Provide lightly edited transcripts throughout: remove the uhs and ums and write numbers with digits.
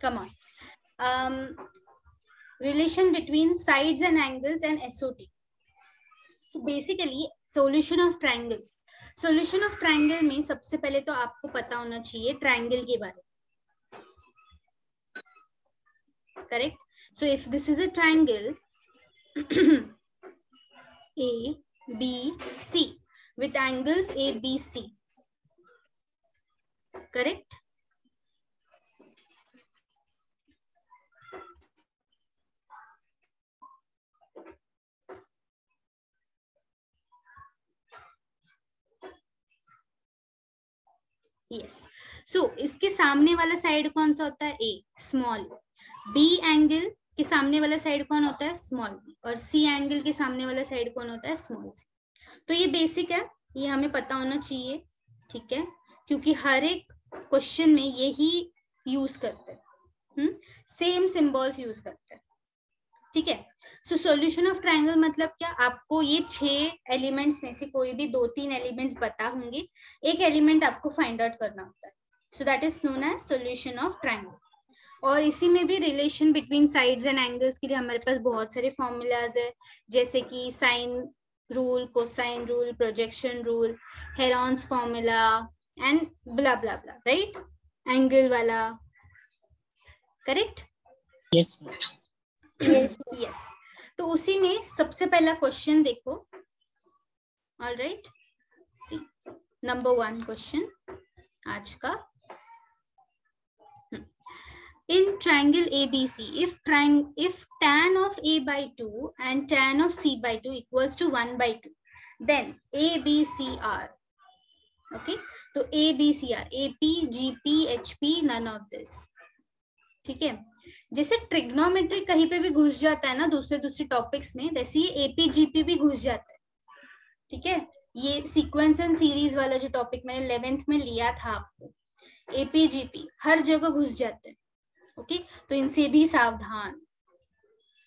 come on. Relation between sides and angles and SOT. So basically solution of triangle. Solution of triangle में सबसे पहले तो आपको पता होना चाहिए ट्रायंगल के बारे में, correct? So if this is a triangle A, B, C with angles A, B, C, correct? Yes. So इसके सामने वाला साइड कौन सा होता है? A, small. B एंगल के सामने वाला साइड कौन होता है? Small b. और C एंगल के सामने वाला साइड कौन होता है? Small c. तो ये बेसिक है, ये हमें पता होना चाहिए, ठीक है, क्योंकि हर एक क्वेश्चन में यही यूज करते हैं, सेम सिंबल्स यूज करते हैं, ठीक है. सो सॉल्यूशन ऑफ ट्रायंगल मतलब क्या? आपको ये 6 एलिमेंट्स में से कोई भी 2-3 एलिमेंट्स पता होंगे, एक एलिमेंट आपको फाइंड आउट करना होता है. So that is known as solution of triangle. और इसी में भी relation between sides and angles के लिए हमारे पास बहुत सारे फॉर्मूलाज है, जैसे कि sine rule, cosine rule, projection rule, Heron's formula and blah blah blah, right? Angle वाला, करेक्ट? Yes yes yes. तो उसी में सबसे पहला क्वेश्चन देखो. ऑलराइट, सी नंबर 1 क्वेश्चन आज का. In triangle ABC, if tan of A by 2 and tan of C by 2 equals to 1 by 2, then ABC are, okay? तो ABC are AP, GP, HP, none of this. ठीक है. जैसे trigonometry कहीं पे भी घुस जाता है ना दूसरे टॉपिक्स में, वैसे ये AP, GP भी घुस जाता है, ठीक है. ये सीक्वेंस एंड सीरीज वाला जो टॉपिक मैंने 11th में लिया था आपको, AP, GP हर जगह घुस जाते हैं, ओके तो इनसे भी सावधान.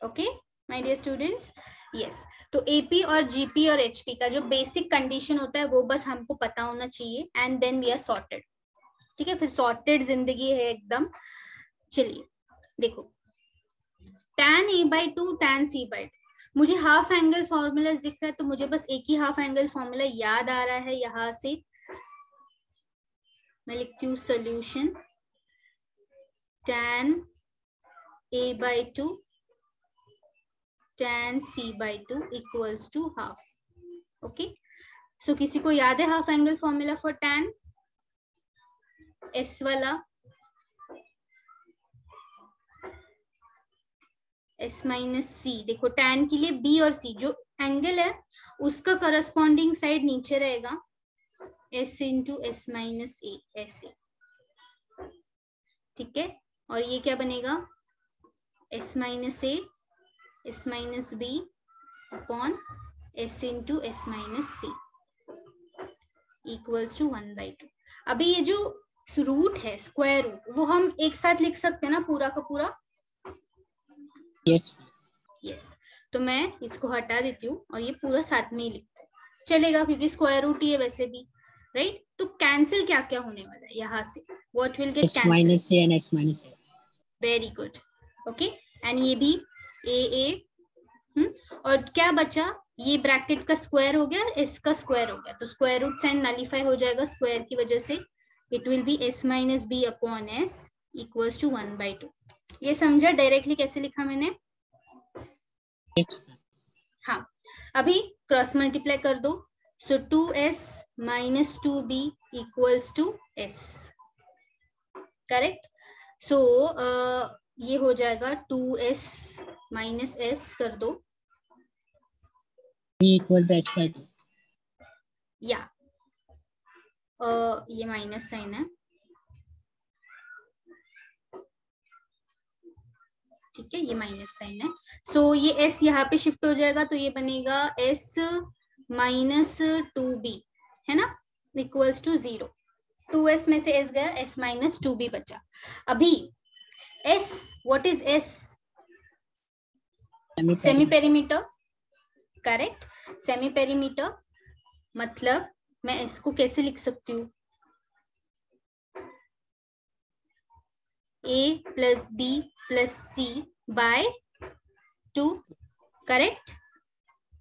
Okay my dear students. Yes, तो एपी और जीपी और एचपी का जो बेसिक कंडीशन होता है वो बस हमको पता होना चाहिए, and then we are sorted. ठीक है, फिर सॉर्टेड जिंदगी है एकदम. चलिए देखो, tan a by 2 tan c by 2, मुझे हाफ एंगल फॉर्मूलाज दिख रहा है, तो मुझे बस एक ही हाफ एंगल फॉर्मूला याद आ रहा है. यहां से मैं लिखती हूँ solution tan a by 2 tan c by 2 equals to half. Okay, सो किसी को याद है half angle formula for tan? S वाला, S माइनस सी. देखो tan के लिए B और C जो एंगल है उसका करस्पॉन्डिंग साइड नीचे रहेगा, S into S minus a, ऐसे. ठीक है, और ये क्या बनेगा? S minus a, S minus b upon S into S minus c equals to 1 by 2. अभी ये जो रूट है, स्क्वायर रूट, वो हम एक साथ लिख सकते हैं ना पूरा का पूरा? Yes yes. तो मैं इसको हटा देती हूँ और ये पूरा साथ में ही लिखते हैं, चलेगा, क्योंकि स्क्वायर रूट ही है वैसे भी, राइट? तो कैंसिल क्या क्या होने वाला है यहाँ से? What will get S cancel? minus A and S minus A. Very good. Okay, and ये भी ए. और क्या बचा? ये ब्रैकेट का स्क्वायर हो गया, एस का स्क्वायर हो गया, तो स्क्वायर रूट साइन नलीफाई हो जाएगा स्क्वायर की वजह से. It will be S minus b upon s equals to 1 by 2. ये समझा डायरेक्टली कैसे लिखा मैंने? Yes. हाँ, अभी क्रॉस मल्टीप्लाई कर दो. So 2s minus 2b equals to s, correct? So ये हो जाएगा 2s माइनस s कर दो, B equal to S by 2. या ये माइनस साइन है, ठीक है, ये माइनस साइन है. सो ये s यहाँ पे शिफ्ट हो जाएगा, तो ये बनेगा s माइनस 2b, है ना, इक्वल्स टू 0. 2s में से s गया, s माइनस 2b बचा. अभी s, what is s? Semi perimeter, correct. Semi perimeter मतलब मैं इसको कैसे लिख सकती हूँ? a plus B plus c by 2, correct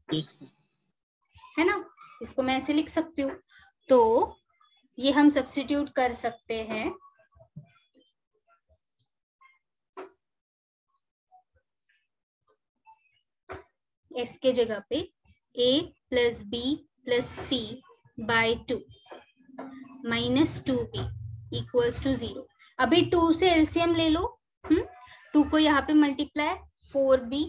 Yes, ma'am. है ना। इसको मैं ऐसे लिख सकती हूँ, तो ये हम सब्स्टिट्यूट कर सकते हैं। इसके जगह पे a plus B plus c by 2 minus 2b equals to 0। अभी 2 से एलसीएम ले लो, 2 को यहाँ पे मल्टीप्लाई 4b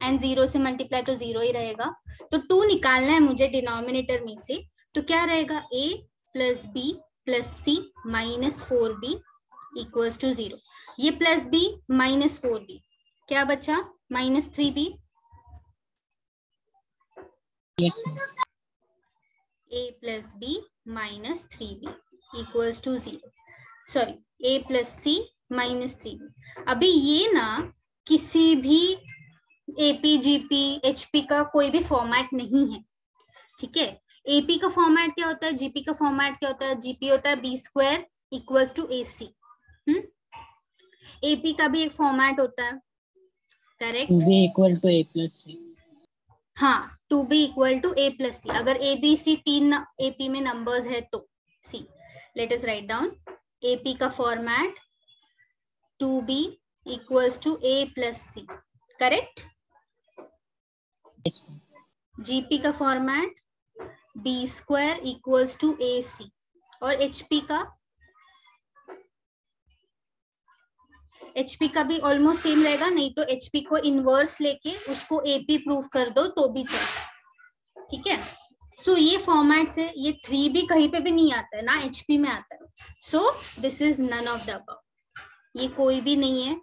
एंड 0 से मल्टीप्लाई तो 0 ही रहेगा। तो 2 निकालना है मुझे डिनोमिनेटर में से, तो क्या रहेगा a plus B plus c minus 4b equals to 0। ये प्लस b माइनस 4b क्या बचा, minus 3b। Yes, ma'am. a plus b minus 3b equals to 0, sorry a plus c minus 3b। अभी ये ना किसी भी एपी जीपी एचपी का कोई भी फॉर्मेट नहीं है, ठीक है। एपी का फॉर्मेट क्या होता है, जीपी का फॉर्मेट क्या होता है, जीपी होता है B square equals to A C. AP का भी एक फॉर्मेट होता है, correct. 2b equal to a plus c. हाँ, two B equal to A plus C, अगर ए बी सी तीन एपी में नंबर्स है तो C. Let us write down AP का format two B equals to A plus C, correct. Yes, ma'am. GP का format B square equals to A C, और HP का भी almost same रहेगा, नहीं तो एचपी को इनवर्स लेके उसको एपी प्रूव कर दो तो भी चलेगा, ठीक है। सो ये फॉर्मेट से ये 3 भी कहीं पे भी नहीं आता है, ना एचपी में आता है। So this is none of the above, ये कोई भी नहीं है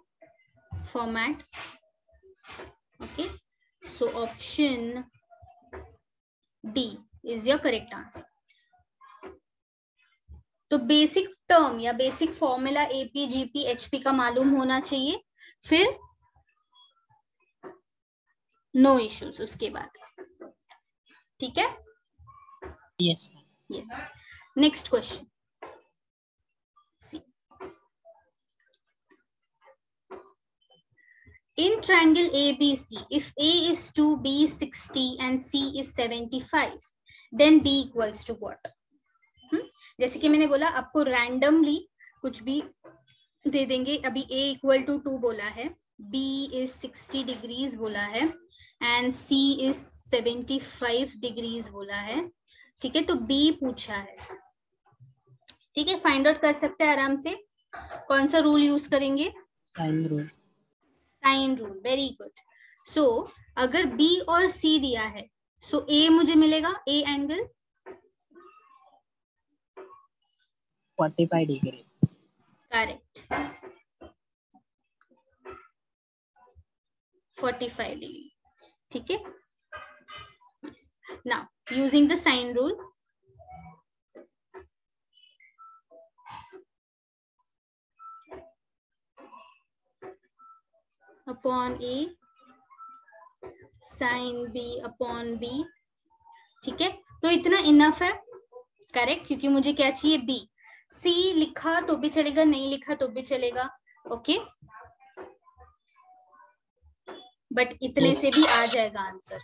format, okay. So option D is your correct answer. तो बेसिक टर्म या basic formula AP GP HP का मालूम होना चाहिए, फिर नो इश्यूज उसके बाद, ठीक है। Yes, ma'am. Yes, next question. In triangle ABC, if A is 2, B is 60 and C is 75, then B equals to what? जैसे कि मैंने बोला आपको रैंडमली कुछ भी दे देंगे। अभी A इक्वल टू 2 बोला है, B is 60 डिग्रीज बोला है एंड C is 75 डिग्रीज बोला है, ठीक है। तो B पूछा है, ठीक है। फाइंड आउट कर सकते हैं आराम से। कौन सा रूल यूज करेंगे, Sine rule. Sine rule, very good. So अगर B और C दिया है, सो A मुझे मिलेगा, A angle 45 degree. Correct 45 degree, ठीक है। Now using the sine rule, upon A sine B upon B, ठीक है। तो इतना इनफ है, करेक्ट, क्योंकि मुझे क्या चाहिए B। C लिखा तो भी चलेगा, नहीं लिखा तो भी चलेगा, ओके। बट इतने से भी आ जाएगा answer,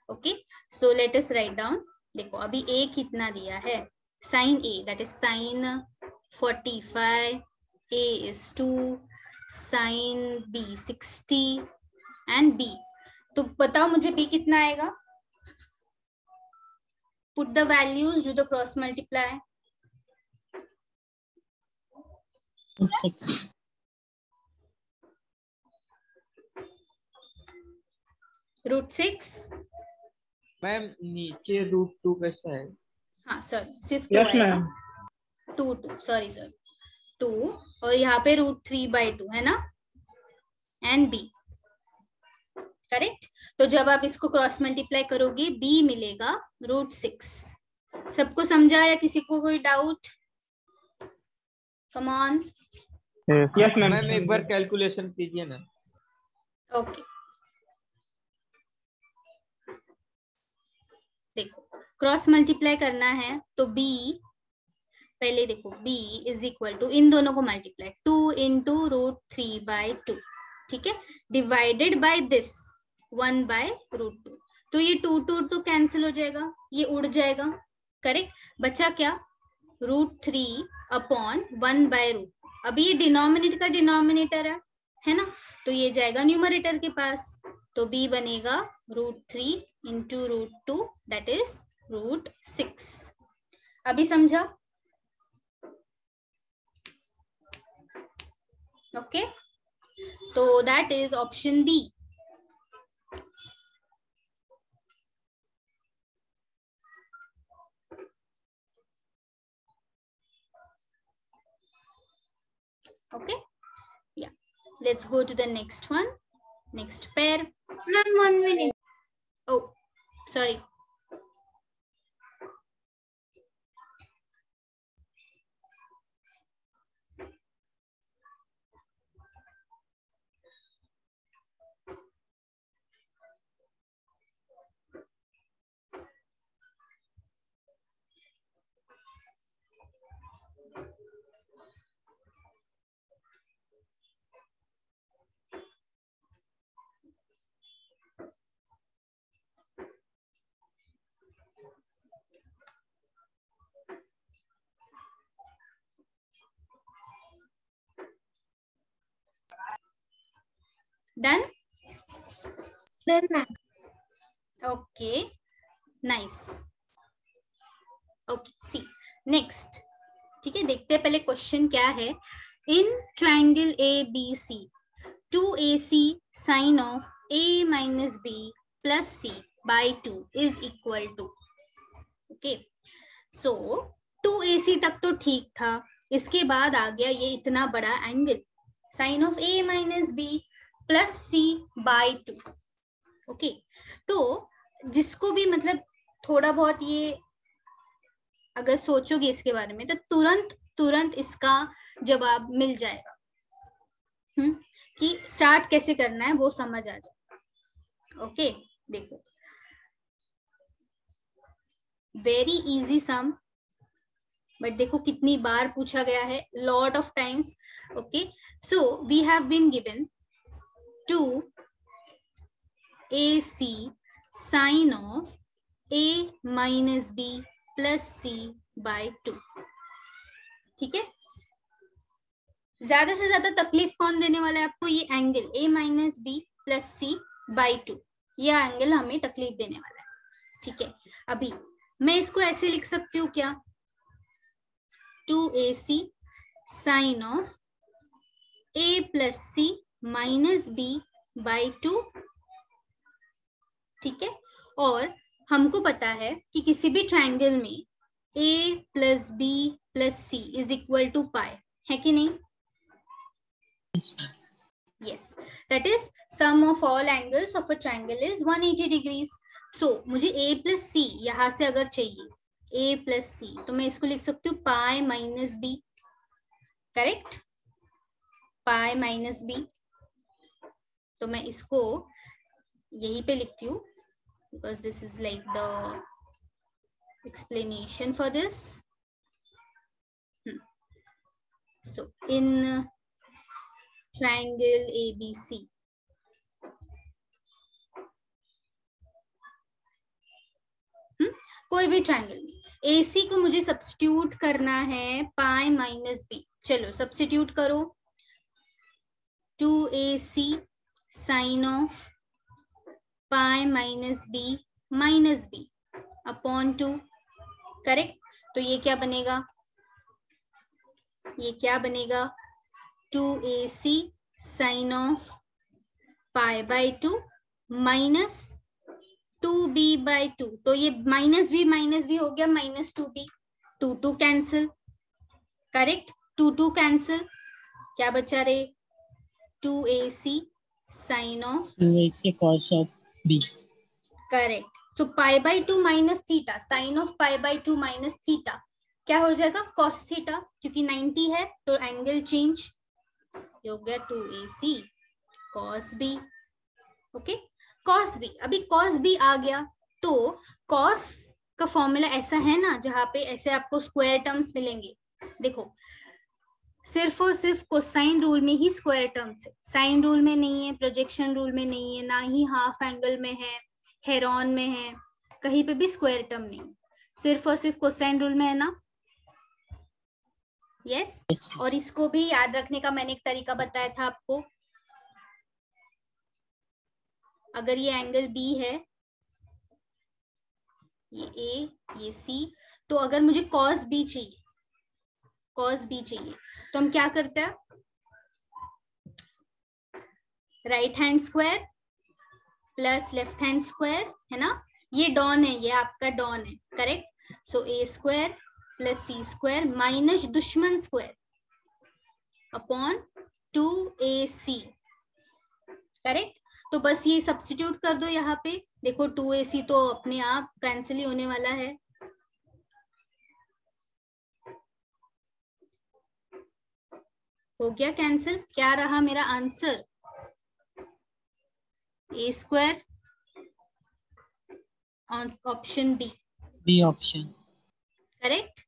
okay. So let us write down. देखो अभी A कितना दिया है, sine A that is sine 45, A is 2, sine B 60 and B। तो बताओ मुझे B कितना आएगा, put the values, do the cross multiply. √6. √6, ma'am नीचे √2 कैसा है? हाँ सॉरी सिर्फ 2 यस आएगा, मैम। 2 सॉरी 2, और यहाँ पे √3/2 है ना, एंड B, करेक्ट। तो जब आप इसको क्रॉस मल्टीप्लाई करोगे B मिलेगा √6। सबको समझा या किसी को कोई doubt, come on. Yes ma'am, एक बार कैलकुलेशन कीजिए ना। ओके, देखो क्रॉस मल्टीप्लाई करना है तो B पहले देखो b इज इक्वल टू, इन दोनों को मल्टीप्लाई, 2 इंटू √3/2, ठीक है, डिवाइडेड बाय दिस 1/√2। तो ये 2 कैंसिल हो जाएगा, ये उड़ जाएगा, करेक्ट। बचा क्या, √3/1/√2। अभी ये डिनोमिनेटर का डिनोमिनेटर है ना, तो ये जाएगा न्यूमरेटर के पास, तो b बनेगा √3 इंटू √2 दैट इज √6। अभी समझा? ओके, तो that is option B. Okay, yeah, let's go to the next one, next pair. Ma'am, 1 minute. Oh, sorry. Done? Done, ma'am. Okay, nice. Okay, see next. ठीक है, देखते हैं पहले question क्या है। In triangle ABC 2AC sine of A minus B plus C by 2 is equal to, okay, so 2AC तक तो ठीक था, इसके बाद आ गया ये इतना बड़ा angle sine of A minus B plus C by 2, okay. तो जिसको भी मतलब थोड़ा बहुत ये अगर सोचोगे इसके बारे में तो तुरंत इसका जवाब मिल जाएगा, कि स्टार्ट कैसे करना है वो समझ आ जाए। ओके, देखो वेरी इजी सम, बट देखो कितनी बार पूछा गया है, lot of times. Okay, so we have been given 2AC sine of A minus B plus C by 2, ठीक है। ज्यादा से ज्यादा तकलीफ कौन देने वाला है आपको, ये angle A minus B plus C by 2, यह एंगल हमें तकलीफ देने वाला है, ठीक है। अभी मैं इसको ऐसे लिख सकती हूँ क्या, 2AC sine of A plus C minus B by 2, ठीक है। और हमको पता है कि किसी भी ट्राइंगल में A plus B plus C is equal to pi, है कि नहीं? Yes, that is sum of all angles of a triangle is 180 degrees. So मुझे A plus C यहाँ से अगर चाहिए A plus C, तो मैं इसको लिख सकती हूँ pi minus B, correct, pi minus B। तो मैं इसको यहीं पे लिखती हूँ because this is like the explanation for this. So in triangle ABC, कोई भी ट्राइंगल में AC को मुझे सब्स्टिट्यूट करना है पाई माइनस बी, चलो सब्स्टिट्यूट करो, 2AC sine of pi minus b upon 2, correct. तो ये क्या बनेगा, ये क्या बनेगा, 2AC sine of pi by 2 minus 2B/2, तो ये माइनस भी हो गया minus 2B, 2 cancel, correct, 2 cancel, क्या बचा रे, 2AC sine of 2AC cos of B, correct. So π/2 minus theta, sine of π/2 minus theta क्या हो जाएगा, cos थीटा, क्योंकि 90 है तो एंगल चेंज हो गया 2AC cos B, okay, cos B। अभी cos B आ गया तो cos का फॉर्मूला ऐसा है ना, जहाँ पे ऐसे आपको स्क्वायर टर्म्स मिलेंगे, देखो सिर्फ और सिर्फ कोसाइन रूल में ही स्क्वायर टर्म्स है, साइन रूल में नहीं है, प्रोजेक्शन रूल में नहीं है, ना ही हाफ एंगल में है, हेरॉन में है, कहीं पे भी स्क्वायर टर्म नहीं है, सिर्फ और सिर्फ कोसाइन रूल में है ना। यस और इसको भी याद रखने का मैंने एक तरीका बताया था आपको। अगर ये एंगल बी है, ये ए ये सी, तो अगर मुझे कॉस बी चाहिए, कॉस बी चाहिए, तो हम क्या करते हैं, right hand square plus left hand square, है ना। ये डॉन है, ये आपका डॉन है, करेक्ट। सो ए square plus C square minus दुश्मन स्क्वायर अपॉन 2ac, करेक्ट। तो बस ये सब्स्टिट्यूट कर दो यहाँ पे, देखो 2ac तो अपने आप कैंसिल ही होने वाला है, हो गया कैंसिल। क्या रहा मेरा answer, A square option B, B option. Correct.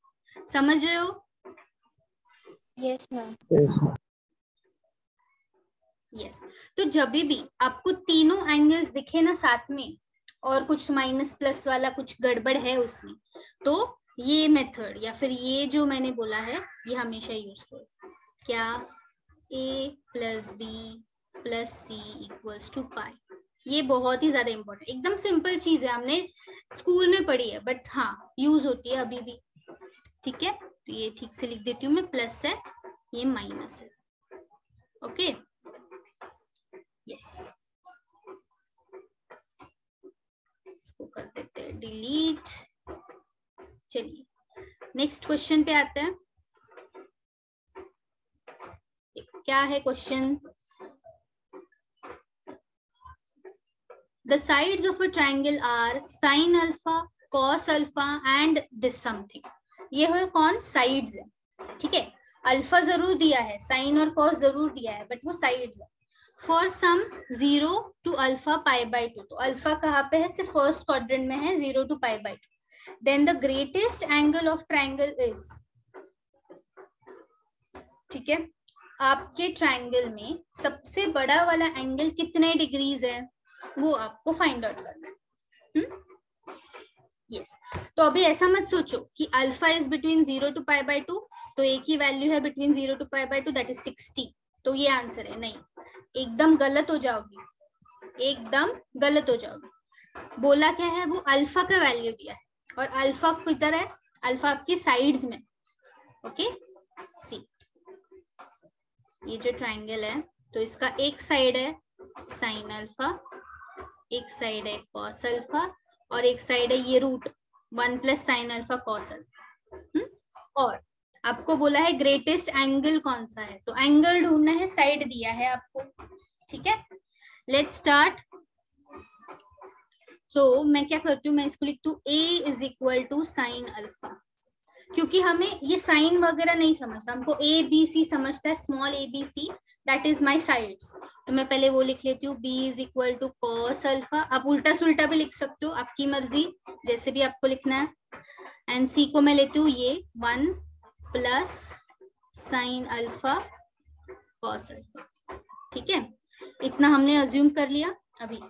समझ रहे हो? Yes, ma'am. यस तो जब भी आपको तीनों एंगल्स दिखे ना साथ में और कुछ माइनस प्लस वाला कुछ गड़बड़ है उसमें, तो ये मेथड या फिर ये जो मैंने बोला है ये हमेशा यूज करो। क्या, a plus B plus C equals to pi. ये बहुत ही ज्यादा इंपॉर्टेंट, एकदम सिंपल चीज है, हमने स्कूल में पढ़ी है, बट हाँ यूज होती है अभी भी, ठीक है। तो ये ठीक से लिख देती हूँ मैं, प्लस है ये माइनस है, ओके। यस इसको कर देते हैं डिलीट। चलिए नेक्स्ट क्वेश्चन पे आते हैं। क्या है question, the sides of a triangle are sine alpha cos alpha and this something. ये है कौन, साइड्स है, ठीक है। अल्फा जरूर दिया है, साइन और कॉस जरूर दिया है, बट वो साइड्स है। For some 0 to alpha pi by 2, तो अल्फा कहाँ पे है, सिर्फ फर्स्ट क्वाड्रेंट में है, 0 to pi by 2। Then the greatest angle of triangle is, ठीक है। आपके ट्राइंगल में सबसे बड़ा वाला एंगल कितने डिग्रीज है वो आपको फाइंड आउट करना है। यस तो अभी ऐसा मत सोचो कि alpha is between 0 to pi by 2, तो एक ही वैल्यू है between 0 to pi by 2, that is 60, तो ये आंसर है। नहीं, एकदम गलत हो जाओगी, एकदम गलत हो जाओगी। बोला क्या है, वो अल्फा का वैल्यू दिया है, और अल्फा किधर है, अल्फा आपकी साइड्स में, ओके। सी ये जो ट्राइंगल है, तो इसका एक साइड है साइन अल्फा, एक साइड है कॉस अल्फा, और एक साइड है ये root 1 plus sine alpha cos alpha. और आपको बोला है ग्रेटेस्ट एंगल कौन सा है, तो एंगल ढूंढना है, साइड दिया है आपको, ठीक है। Let's start. सो मैं क्या करती हूँ, मैं इसको लिखती हूँ a is equal to sine alpha, क्योंकि हमें ये साइन वगैरह नहीं समझता, हमको ए बी सी समझता है, small a B c, that is my sides. तो मैं पहले वो लिख लेती हूँ, b is equal to cos alpha. आप उल्टा सुल्टा भी लिख सकते हो, आपकी मर्जी, जैसे भी आपको लिखना है। एंड c को मैं लेती हूँ ये 1 plus sine alpha cos alpha, ठीक है। इतना हमने अज्यूम कर लिया। अभी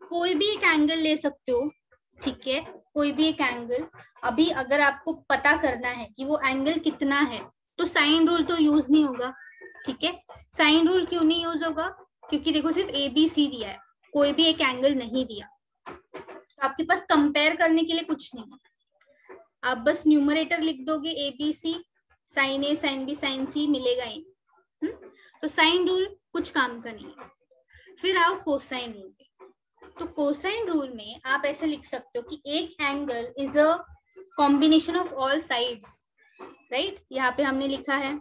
कोई भी एक एंगल ले सकते हो, ठीक है, कोई भी एक एंगल। अभी अगर आपको पता करना है कि वो एंगल कितना है, तो साइन रूल तो यूज नहीं होगा, ठीक है। साइन रूल क्यों नहीं यूज होगा, क्योंकि देखो सिर्फ ए बी सी दिया है, कोई भी एक एंगल नहीं दिया, तो आपके पास कंपेयर करने के लिए कुछ नहीं है। आप बस न्यूमरेटर लिख दोगे A B C, sine A sine B sine C मिलेगा ही। तो साइन रूल कुछ काम का नहीं है। फिर आओ कोसाइन रूल पे। तो कोसाइन रूल में आप ऐसे लिख सकते हो कि एक angle is a combination of all sides, right. यहाँ पे हमने लिखा है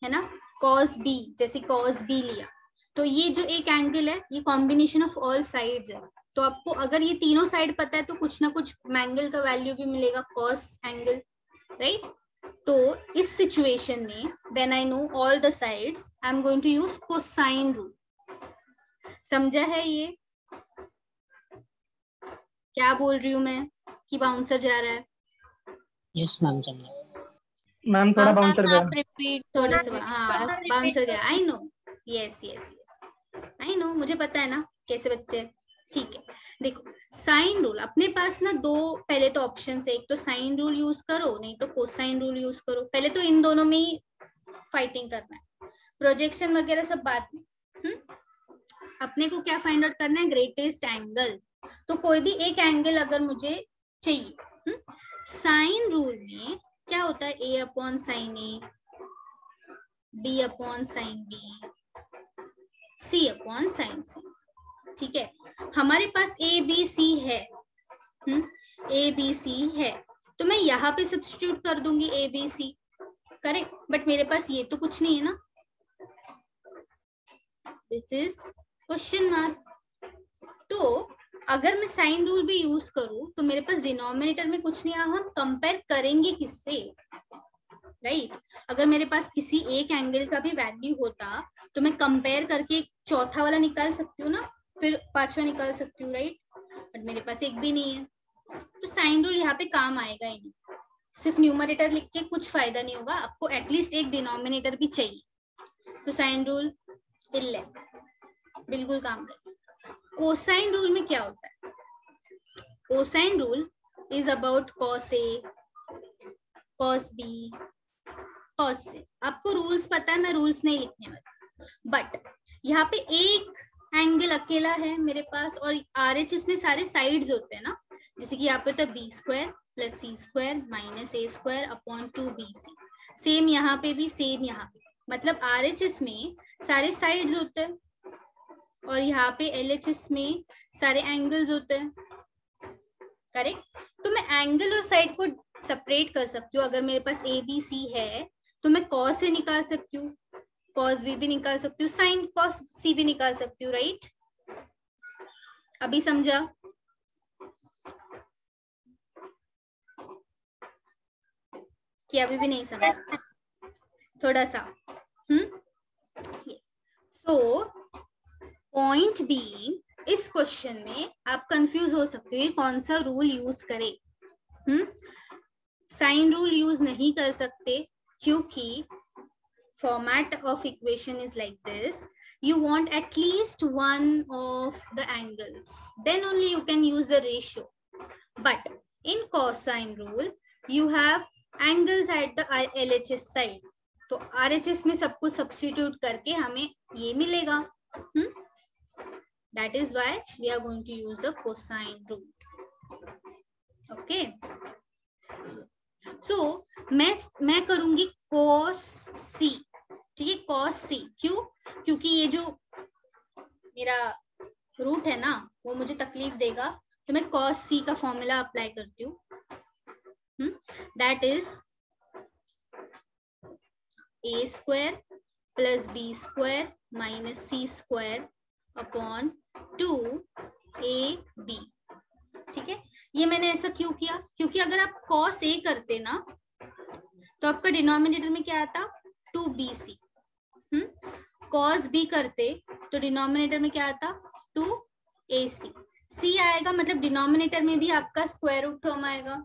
ना, cos b, जैसे cos b लिया, तो ये जो एक एंगल है ये कॉम्बिनेशन ऑफ ऑल साइड्स है। तो आपको अगर ये तीनों साइड पता है तो कुछ ना कुछ एंगल का वैल्यू भी मिलेगा, cos एंगल, राइट। तो इस सिचुएशन में when I know all the sides I am going to use cosine rule. समझा है ये क्या बोल रही हूँ मैं, कि बाउंसर जा रहा है? यस मैम, समझा। मैम थोड़ा बाउंस कर गया। आप रिपीट थोड़ा सा, हाँ बाउंस हो गया। I know, yes yes yes I know, मुझे पता है ना कैसे बच्चे। ठीक है, देखो साइन रूल अपने पास ना दो पहले तो ऑप्शन है, एक तो साइन रूल यूज करो, नहीं तो कोसाइन रूल यूज करो। पहले तो इन दोनों में ही फाइटिंग करना है, प्रोजेक्शन वगैरह सब बाद में। अपने को क्या फाइंड आउट करना है, ग्रेटेस्ट एंगल। तो कोई भी एक एंगल अगर मुझे चाहिए, साइन रूल में क्या होता है, ए अपॉन साइन ए, बी अपॉन साइन बी, सी अपॉन साइन सी। ठीक है, हमारे पास ए बी सी है, ए बी सी है, तो मैं यहाँ पे सब्स्टिट्यूट कर दूंगी a B c, correct. But मेरे पास ये तो कुछ नहीं है ना, दिस इज क्वेश्चन मार्क। तो अगर मैं साइन रूल भी यूज करूं तो मेरे पास डिनोमिनेटर में कुछ नहीं आया, हम कंपेयर करेंगे किससे, राइट। अगर मेरे पास किसी एक एंगल का भी वैल्यू होता तो मैं कंपेयर करके चौथा वाला निकाल सकती हूँ ना, फिर पांचवा निकाल सकती हूँ, राइट। बट मेरे पास एक भी नहीं है, तो साइन रूल यहाँ पे काम आएगा ही नहीं। सिर्फ न्यूमरेटर लिख के कुछ फायदा नहीं होगा, आपको एटलीस्ट एक डिनोमिनेटर भी चाहिए। तो साइन रूल बिल्कुल काम करेगा। कोसाइन रूल में क्या होता है, cosine rule is about cos a, cos b, cos c. आपको रूल्स पता है, मैं रूल्स नहीं लिखने वाली। बट यहाँ पे एक एंगल अकेला है मेरे पास, और RHS में सारे साइड्स होते हैं ना, जैसे कि यहाँ पे तो B square plus C square minus A square upon 2bc। Same यहाँ पे भी, सेम यहाँ पे, मतलब RHS में सारे साइड्स होते हैं, और यहाँ पे LHS में सारे एंगल्स होते हैं, करेक्ट। तो मैं एंगल और साइड को सेपरेट कर सकती हूँ। अगर मेरे पास ABC है तो मैं कॉस से निकाल सकती हूँ, कॉस बी भी निकाल सकती हूँ, साइन कॉस सी भी निकाल सकती हूँ, राइट। अभी समझा? कि अभी भी नहीं समझा? थोड़ा सा सो पॉइंट बी, इस क्वेश्चन में आप कंफ्यूज हो सकते हो कौन सा रूल यूज करे। साइन रूल यूज नहीं कर सकते क्योंकि format of equation is like this, you want at least one of the angles, then only you can use the ratio. But in cosine rule you have angles at the LHS side, तो RHS में सब कुछ substitute करके हमें ये मिलेगा। that is why we are going to use the cosine rule. okay, so मैं करूंगी cos c, ठीक है, cos c। क्यों? क्योंकि ये जो मेरा रूट है ना वो मुझे तकलीफ देगा, तो मैं cos c का फॉर्मूला अप्लाई करती हूँ, that is a square plus b square minus c square upon 2ab। ठीक है, ये मैंने ऐसा क्यों किया, क्योंकि अगर आप cos a करते ना तो आपका डिनोमिनेटर में क्या आता, 2bc। cos b करते तो डिनोमिनेटर में क्या आता, 2ac। c आएगा मतलब डिनोमिनेटर में भी आपका स्क्वायर रूट टर्म आएगा,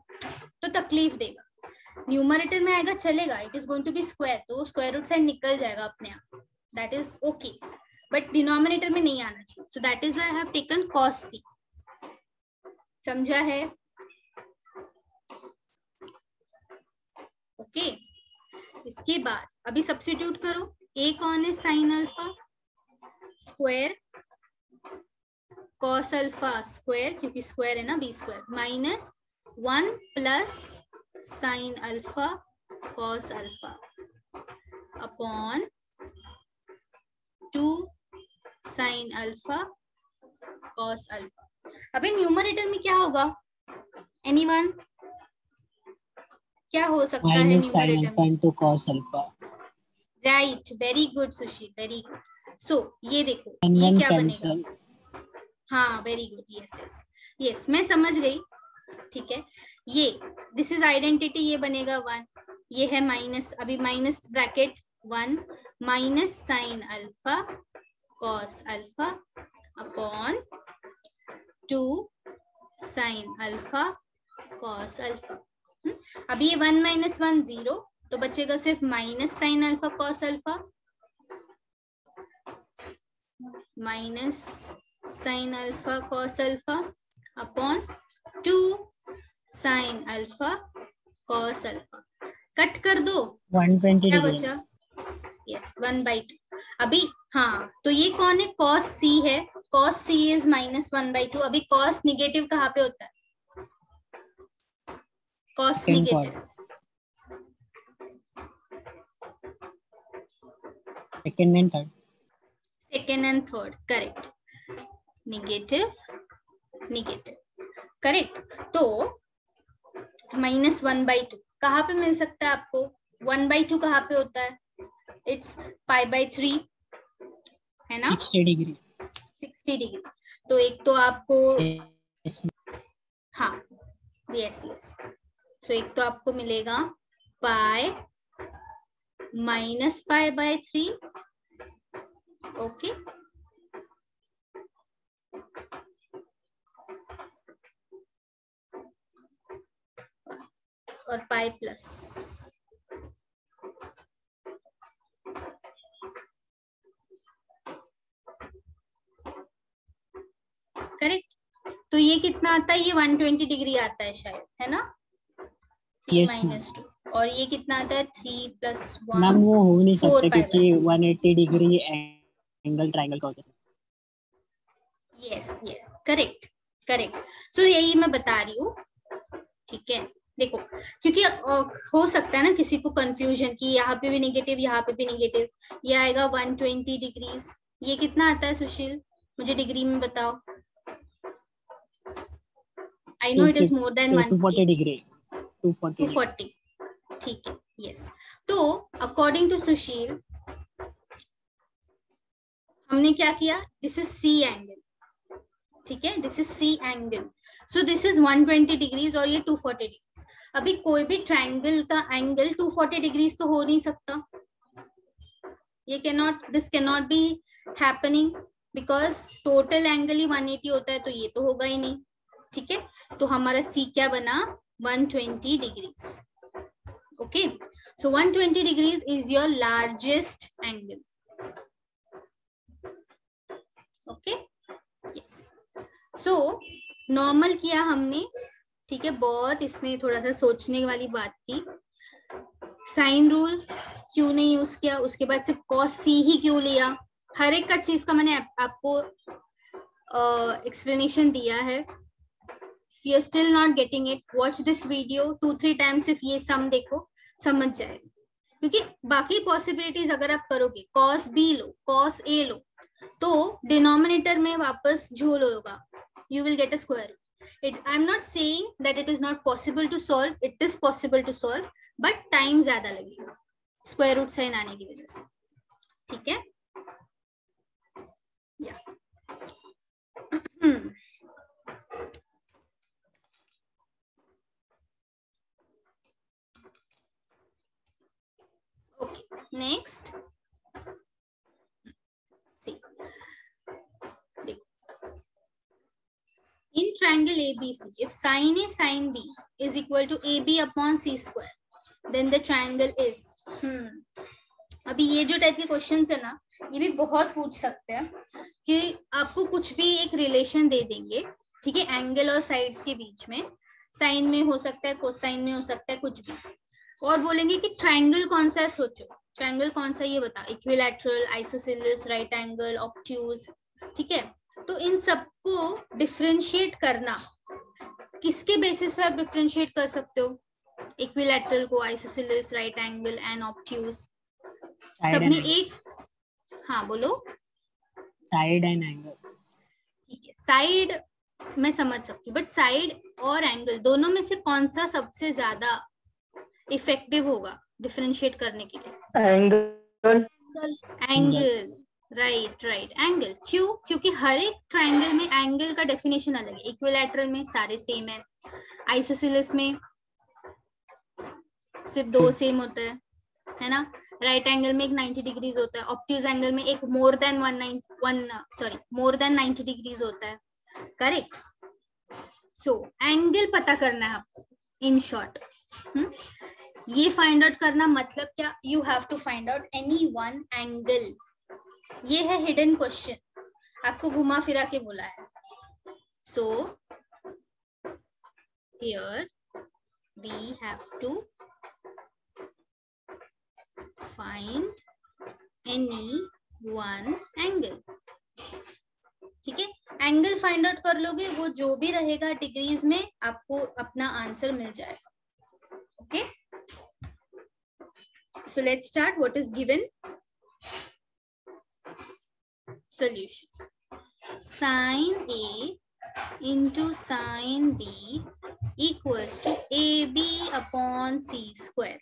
तो तकलीफ देगा। न्यूमरेटर में आएगा चलेगा, it is going to be square, तो स्क्वायर रूट साइड निकल जाएगा अपने आप, that is okay. But denominator में नहीं आना चाहिए, so that is why I have taken cos c। समझा है? ओके, इसके बाद अभी सब्स्टिट्यूट करो, a कौन है, sine alpha square cos alpha square, क्योंकि स्क्वायर है ना, b square minus 1 plus sine alpha cos alpha upon 2 sign alpha cos alpha. अभी न्यूमरेटर में क्या होगा, एनीवन? क्या हो सकता है न्यूमरेटर में? cos अल्फा। Right, very good Sushi, very good. सो ये देखो ये क्या बनेगा, हाँ very good, yes yes yes, मैं समझ गई। ठीक है, ये दिस इज आइडेंटिटी, ये बनेगा 1, ये है माइनस, अभी minus bracket 1 minus sign alpha cos alpha upon 2 sign alpha cos alpha. अभी ये 1 - 1 0, तो बचेगा सिर्फ minus sign alpha cos alpha, minus sign alpha cos alpha upon 2 sign alpha cos alpha. Cut कर दो, 120 क्या डिग्री। बचा? यस 1/2। अभी हाँ, तो ये कौन है? कॉस सी है, कॉस सी इज माइनस 1/2। अभी कॉस निगेटिव कहाँ पे होता है? Cos Second negative second and third. Second and third, correct. Negative negative, correct. तो -1/2 कहाँ पे मिल सकता है आपको? 1/2 कहाँ पे होता है? इट्स π/3 है ना, 60 डिग्री। 60 डिग्री। तो एक तो आपको Yes, हाँ यस यस, सो एक तो आपको मिलेगा पाई -π/3, ओके। और पाई प्लस, करेक्ट। तो ये कितना आता है? ये 120 डिग्री आता है शायद, है ना? 3 Yes, - 2। और ये कितना आता है? 3 + 1 मैम वो हो नहीं 4 सकता π/3। क्योंकि 180 डिग्री एंगल ट्रायंगल का होता है। Yes yes, correct correct. So यही मैं बता रही हूँ, ठीक है। देखो, क्योंकि हो सकता है ना किसी को कंफ्यूजन कि यहाँ पे भी नेगेटिव, यहाँ पे भी नेगेटिव। ये आएगा 120 डिग्रीज। ये कितना आता है सुशील? मुझे डिग्री में बताओ। I know it is more than 240 degree. 240, ठीक है, यस। तो अकॉर्डिंग टू सुशील हमने क्या किया? दिस इज सी एंगल, ठीक है, this is c angle. So this is 120 degrees और ये 240 डिग्रीज। अभी कोई भी ट्रायंगल का एंगल 240 डिग्रीज तो हो नहीं सकता। ये this can not be happening because total angle ही 180 होता है, तो ये तो होगा ही नहीं, ठीक है। तो हमारा सी क्या बना? 120 degrees, okay. So 120 degrees is your largest angle, okay, yes. So normal किया हमने, ठीक है। बहुत इसमें थोड़ा सा सोचने वाली बात थी। साइन रूल क्यों नहीं यूज किया? उसके बाद सिर्फ कॉस सी ही क्यों लिया? हर एक का चीज का मैंने आपको एक्सप्लेनेशन दिया है। If you are still not getting it, watch this video 2-3 times. सिर्फ ये सम देखो, समझ जाएगा। क्योंकि बाकी पॉसिबिलिटीज अगर आप करोगे, cos B low, cos A लो, तो डिनोमिनेटर में वापस झोल होगा, you will get a square root. I am not saying that it is not possible to solve. It is possible to solve, but time ज्यादा लगेगा स्क्वायर रूट साइन आने की वजह से, ठीक है। Okay, next in triangle ABC, if sin A sin B is equal to AB upon C square, then the triangle is अभी ये जो टाइप के क्वेश्चंस है ना, ये भी बहुत पूछ सकते हैं कि आपको कुछ भी एक रिलेशन दे देंगे, ठीक है, एंगल और साइड्स के बीच में। साइन में हो सकता है, कोसाइन में हो सकता है, कुछ भी। और बोलेंगे कि ट्रायंगल कौन सा है, सोचो ट्रायंगल कौन सा, ये बताओ। Equilateral, isosceles, right angle, obtuse, ठीक है। तो इन सबको डिफरेंशिएट करना, किसके बेसिस पे आप डिफरेंशिएट कर सकते हो? इक्विलैटरल को, isosceles, right angle and obtuse, सब में एक। हाँ बोलो। साइड एंड एंगल, ठीक है, साइड मैं समझ सकती हूँ, बट साइड और एंगल दोनों में से कौन सा सबसे ज्यादा इफेक्टिव होगा डिफरेंशिएट करने के लिए? Angle. Angle, right right, angle. क्यों? क्योंकि हर एक ट्रायंगल में एंगल का डेफिनेशन अलग है। इक्विलैटरल में सारे सेम है, आइसोसेलेस में सिर्फ 2 सेम होता है ना। राइट एंगल में एक 90 डिग्रीज होता है, ऑब्ट्यूज एंगल में एक मोर देन 90 डिग्रीज होता है, करेक्ट। सो एंगल पता करना है आपको इन शॉर्ट। ये फाइंड आउट करना मतलब क्या, you have to find out any one angle. ये है हिडन क्वेश्चन, आपको घुमा फिरा के बोला है। So here we have to find any one angle. ठीक है, एंगल फाइंड आउट कर लोगे, वो जो भी रहेगा डिग्रीज में आपको अपना आंसर मिल जाएगा। Okay, so let's start. What is given? Solution sin A into sin B equals to AB upon C square।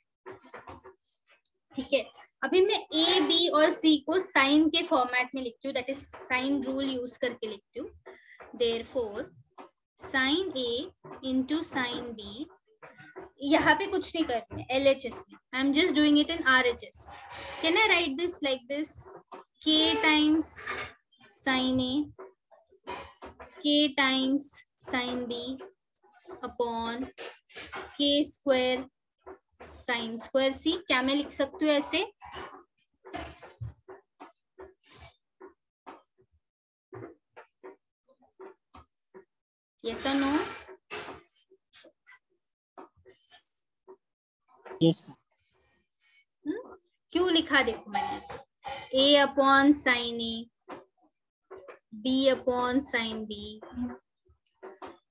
ठीक है, अभी मैं A, B और C को साइन के फॉर्मेट में लिखती हूँ, that is sine rule use करके लिखती हूँ। Therefore sin A into sin B, यहाँ पे कुछ नहीं करना है LHS में, I am just doing it in RHS। Can I right this like this, K times sin A, K times sin B upon K square sin square C। क्या मैं लिख सकती हूँ ऐसे? Yes or no? Yes. क्यों लिखा देखो मैंने ऐसे, A upon sign A, B upon sine B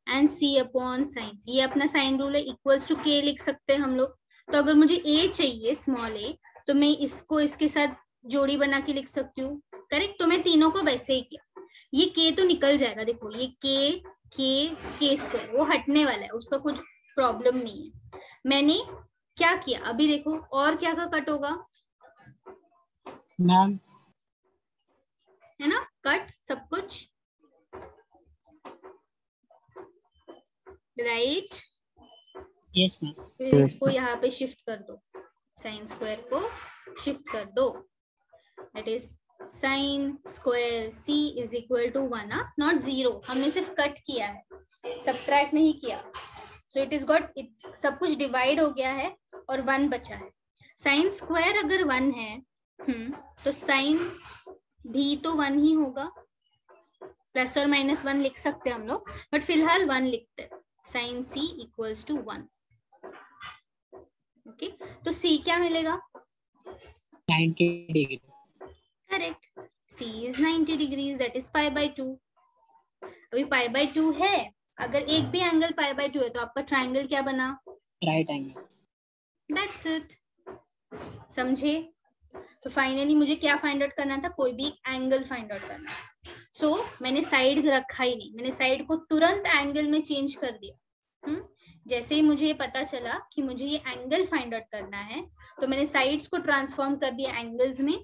and C upon sine C। ये अपना साइन रूल है, इक्वल्स टू K लिख सकते हैं हम लोग। तो अगर मुझे A चाहिए, स्मॉल a, तो मैं इसको इसके साथ जोड़ी बना के लिख सकती हूँ। करेक्ट, तो मैं तीनों को वैसे ही किया। ये K तो निकल जाएगा, देखो ये K स्क्वायर वो हटने वाला है, उसका कुछ प्रॉब्लम नहीं है। मैंने क्या किया अभी देखो, और क्या का कट होगा मैम? है ना, कट सब कुछ, राइट? Yes ma'am. फिर इसको यहाँ पे शिफ्ट कर दो, साइन स्क्वायर को शिफ्ट कर दो, that is sine square C is equal to 1, not 0। हमने सिर्फ कट किया है, सब्ट्रैक्ट नहीं किया। सो इट इज गॉट, सब कुछ डिवाइड हो गया है और 1 बचा है। साइन स्क्वायर अगर 1 है तो साइन भी तो 1 ही होगा, प्लस और माइनस 1 लिख सकते हैं हम लोग, बट फिलहाल 1 लिखते हैं। Sine C equals to 1। Okay, तो C क्या मिलेगा? 90 degree. Correct, C is 90 degrees, that is pi by 2। अभी pi by 2 है, अगर एक भी एंगल pi by 2 है तो आपका ट्राइंगल क्या बना? Right angle. That's it। समझे? तो फाइनली मुझे क्या फाइंड आउट करना था? कोई भी एंगल फाइंड आउट करना था। सो मैंने साइड रखा ही नहीं, मैंने साइड को तुरंत एंगल में चेंज कर दिया। जैसे ही मुझे ये पता चला कि मुझे ये एंगल फाइंड आउट करना है, तो मैंने साइड्स को ट्रांसफॉर्म कर दिया एंगल्स में।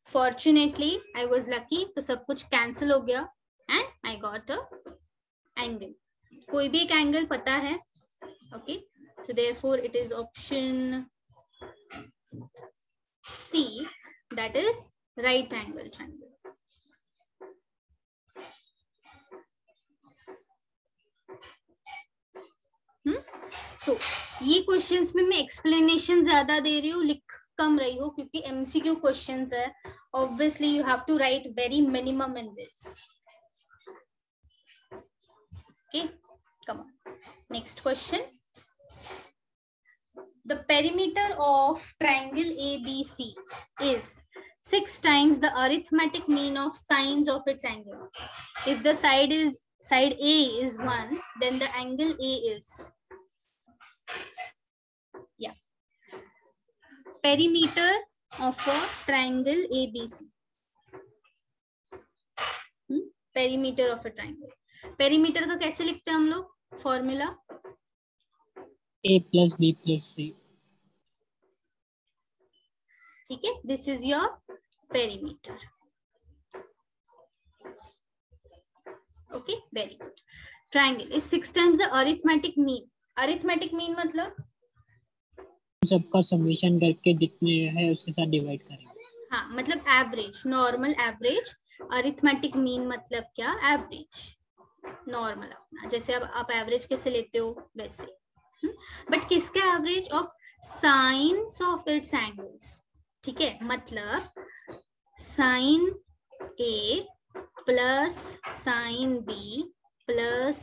Fortunately, I was lucky, तो सब कुछ कैंसिल हो गया and I got a angle। कोई भी एक एंगल पता है। Okay, so therefore it is option C, that is right angle triangle। तो ये क्वेश्चंस में मैं एक्सप्लेनेशन ज्यादा दे रही हूँ, लिख कम रही हूँ, क्योंकि MCQ क्वेश्चंस है। Obviously you have to write very minimum in this। Okay, come on, next question। The perimeter of triangle ABC is 6 times the arithmetic mean of sides of its angle। If the side A is 1, then the angle A is, yeah, perimeter of a triangle ABC। perimeter of a triangle, perimeter का कैसे लिखते हैं हम लोग? Formula A plus B plus C। ठीक है, this is your perimeter। Okay, very good. Triangle is 6 times the arithmetic mean। arithmetic mean मतलब सबका समेशन करके जितने है उसके साथ डिवाइड करेंगे। हाँ, मतलब average, normal average. Arithmetic mean मतलब क्या? एवरेज, नॉर्मल अपना, जैसे अब आप एवरेज कैसे लेते हो वैसे। बट किसका average? Of sines of its angles, ठीक है, मतलब साइन ए plus sine B plus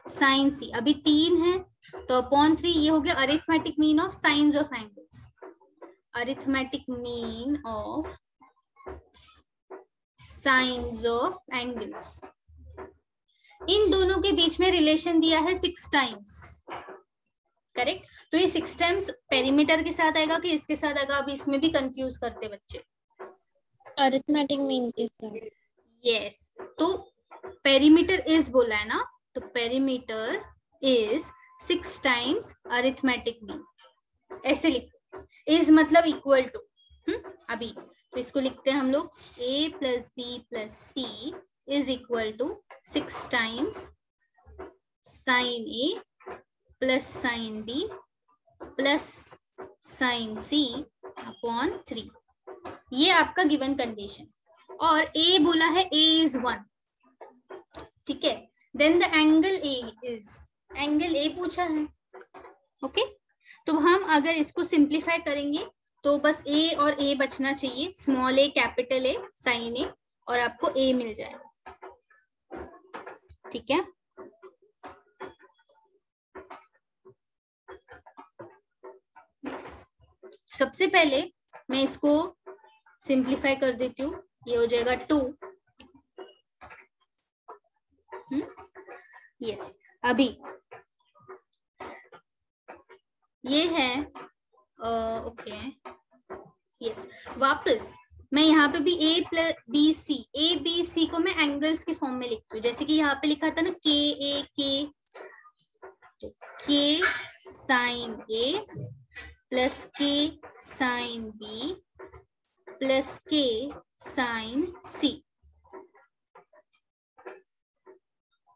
sine C, अभी 3 है तो अपॉन 3, ये हो गया arithmetic mean of sines of angles, arithmetic mean of sines of angles. इन दोनों के बीच में रिलेशन दिया है 6 टाइम्स, करेक्ट। तो ये 6 टाइम्स पेरीमीटर के साथ आएगा कि इसके साथ आएगा, अभी इसमें भी कंफ्यूज करते बच्चे। अरिथमेटिक मीन के साथ। यस, तो पेरीमीटर इज बोला है ना, तो perimeter is 6 times arithmetic mean, ऐसे लिखो, इज मतलब इक्वल टू, अभी तो इसको लिखते हैं हम लोग a plus B plus C is equal to 6 times sine A plus sine B plus sine c upon 3, ये आपका गिवन कंडीशन। और a बोला है a इज 1, ठीक है, then the angle a is, angle a पूछा है, ओके। तो हम अगर इसको सिंप्लीफाई करेंगे तो बस a और a बचना चाहिए, small a capital A sine A, और आपको a मिल जाएगा, ठीक है। सबसे पहले मैं इसको सिंप्लीफाई कर देती हूँ, ये हो जाएगा 2, यस। अभी ये है ओके, यस। वापस मैं यहाँ पे भी a plus b c, a B c को मैं एंगल्स के फॉर्म में लिखती हूँ, जैसे कि यहाँ पे लिखा था ना के ए के, तो K sine A plus K sine B plus K sine C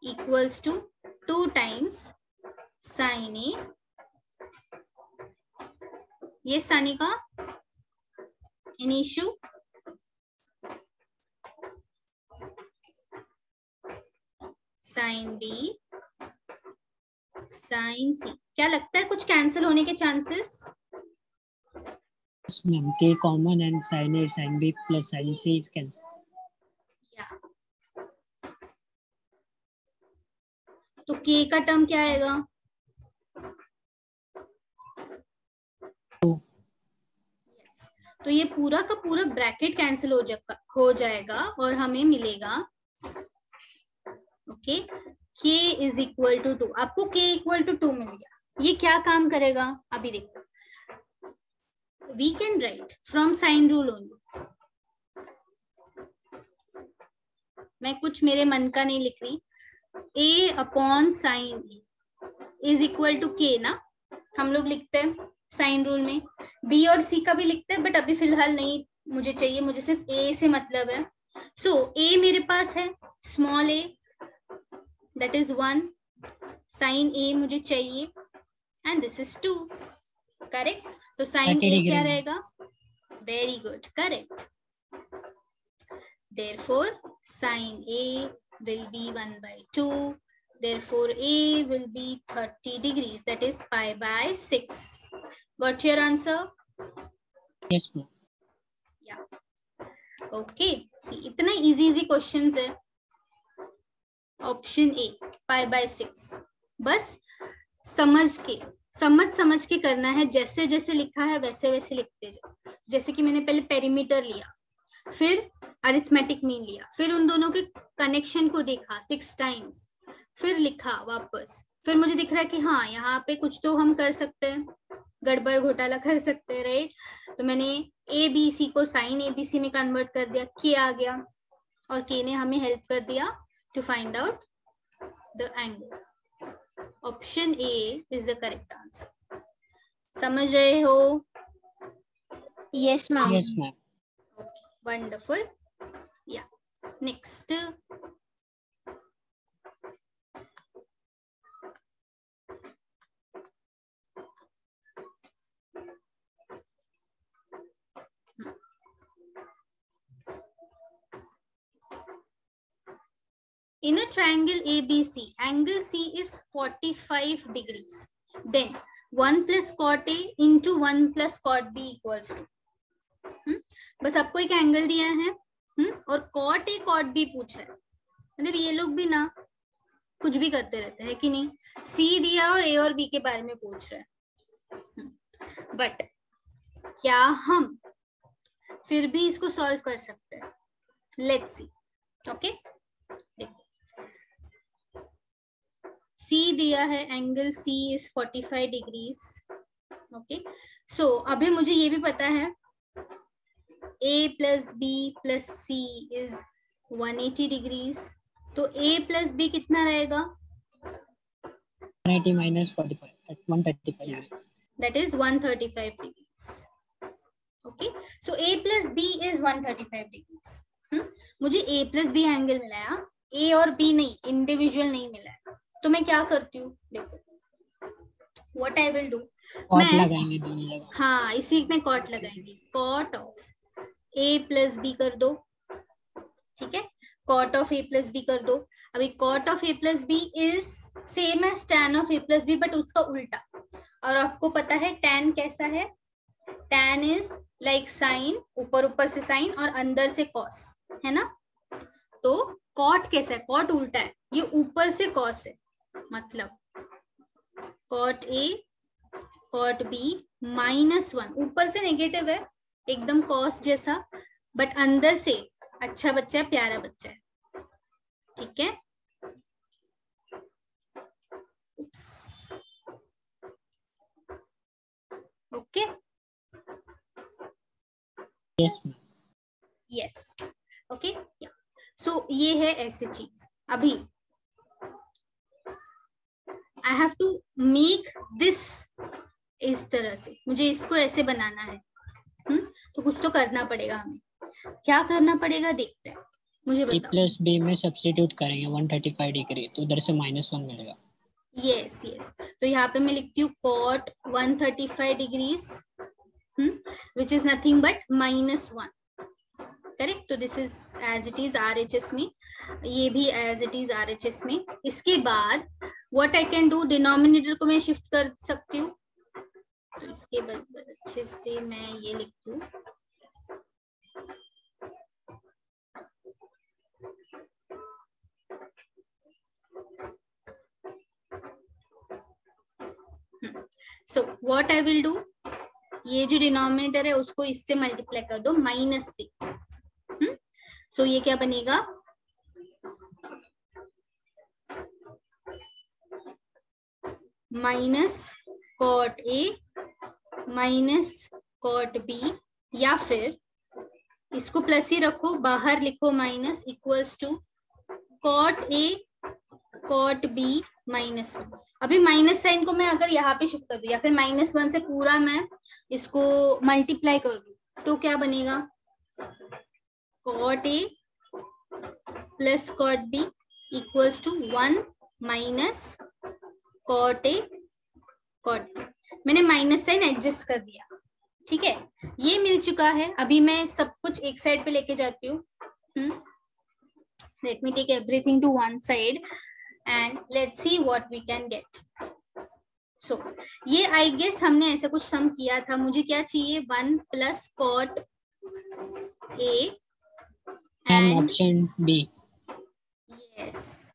equals to 2 times sine A, ये Sanika any issue, sine B sine C, क्या लगता है कुछ कैंसिल होने के chances? Ma'am K common and sine A sine B plus sine C is cancel. तो K का term क्या आएगा? 2। तो ये पूरा का पूरा ब्रैकेट कैंसिल हो जाएगा और हमें मिलेगा okay k is equal to 2, आपको k इक्वल टू 2 मिल गया। ये क्या काम करेगा अभी देखो, we can write from sine rule only, मैं कुछ मेरे मन का नहीं लिख रही, a upon sine is equal to k ना, हम लोग लिखते हैं साइन रूल में, b और c का भी लिखते हैं, बट अभी फिलहाल नहीं मुझे चाहिए, मुझे सिर्फ a से मतलब है। सो a मेरे पास है small a that is 1, sin a मुझे चाहिए and this is 2, correct। तो sin a क्या रहेगा? very good, correct। therefore sin a will be 1/2, therefore a will be 30 degrees, that is pi by 6। got your answer? yes ma'am। yeah, okay, see इतना easy questions है। Option A pi by 6, बस समझ के करना है, जैसे जैसे लिखा है वैसे वैसे लिखते जाओ। जैसे कि मैंने पहले पेरीमीटर लिया, फिर अरिथमेटिक मीन लिया, फिर उन दोनों के कनेक्शन को देखा 6 टाइम्स, फिर लिखा वापस, फिर मुझे दिख रहा है कि हाँ यहाँ पे कुछ तो हम कर सकते हैं, गड़बड़ घोटाला कर सकते हैं, राइट। तो मैंने ए बी सी को साइन ए बी सी में कन्वर्ट कर दिया, के आ गया, और के ने हमें हेल्प कर दिया to find out the angle। option A is the correct answer। समझ रहे हो? yes ma'am। yes ma'am। wonderful, yeah, next। In a triangle ABC, angle C is 45 degrees. Then 1 plus cot A into 1 plus cot B equals to, बस आपको एक angle दिया है और cot A cot B पूछा है। मतलब ये लोग भी ना कुछ भी करते रहते हैं कि नहीं, सी दिया और ए और बी के बारे में पूछ रहे हैं। बट क्या हम फिर भी इसको सॉल्व कर सकते हैं? Let's see. ओके, देखो सी दिया है, angle C is 45 degrees. Okay, so अभी मुझे ये भी पता है a plus B plus C is 180 degrees, तो a प्लस बी कितना रहेगा? 180 minus 45 at 135 degree. That is 135 degrees. Okay, so a plus b is 135 degrees. मुझे a plus b एंगल मिला है, a और b नहीं, इंडिविजुअल नहीं मिला है। तो मैं क्या करती हूँ, देखो what I will do, cot लगाएंगे दोनों जगह। हाँ, इसी में कॉट लगाएंगे। Cot of a plus b कर दो, ठीक है, cot of a plus b कर दो। अभी cot of a plus B is same as tan of a plus B, but उसका उल्टा। और आपको पता है tan कैसा है, tan इज लाइक साइन, ऊपर ऊपर से साइन और अंदर से कॉस, है ना। तो कॉट कैसा है, कॉट उल्टा है, ये ऊपर से कॉस है, मतलब कॉट ए कॉट बी -1, ऊपर से नेगेटिव है एकदम कॉस जैसा, बट अंदर से अच्छा बच्चा है, प्यारा बच्चा है, ठीक है। Okay, yes yes, okay, so ये है ऐसी चीज। अभी I have to make this, इस तरह से मुझे इसको ऐसे बनाना है, तो कुछ तो करना पड़ेगा हमें। क्या करना पड़ेगा देखते हैं, मुझे a बताओ। प्लस b में सब्स्टिट्यूट करेंगे 135 डिग्री, तो उधर से -1 मिलेगा। यस यस, तो यहाँ पे मैं लिखती हूँ cot 135 degrees, which is nothing but -1, correct. तो this is as it is RHS में, ये भी एज इट इज RHS में। इसके बाद what I can do, denominator को मैं शिफ्ट कर सकती हूँ, तो इसके बाद अच्छे से मैं ये लिखती हूँ, so what I will do, ये जो डिनोमिनेटर है उसको इससे मल्टीप्लाई कर दो माइनस से, सो ये क्या बनेगा, minus cot A minus cot B, या फिर इसको प्लस ही रखो, बाहर लिखो minus, equals to cot A cot B -1। अभी माइनस साइन को मैं अगर यहाँ पे शिफ्ट कर दूं या फिर -1 से पूरा मैं इसको मल्टीप्लाई कर दूं, तो क्या बनेगा, cot A plus cot B equals to 1 minus cot A cot B. मैंने माइनस साइन एडजस्ट कर दिया, ठीक है, ये मिल चुका है। अभी मैं सब कुछ एक साइड पे लेके जाती हूँ, let me take everything to one side and let's see what we can get. So ये I guess हमने ऐसा कुछ सम किया था। मुझे क्या चाहिए, 1 plus cot A and option B। yes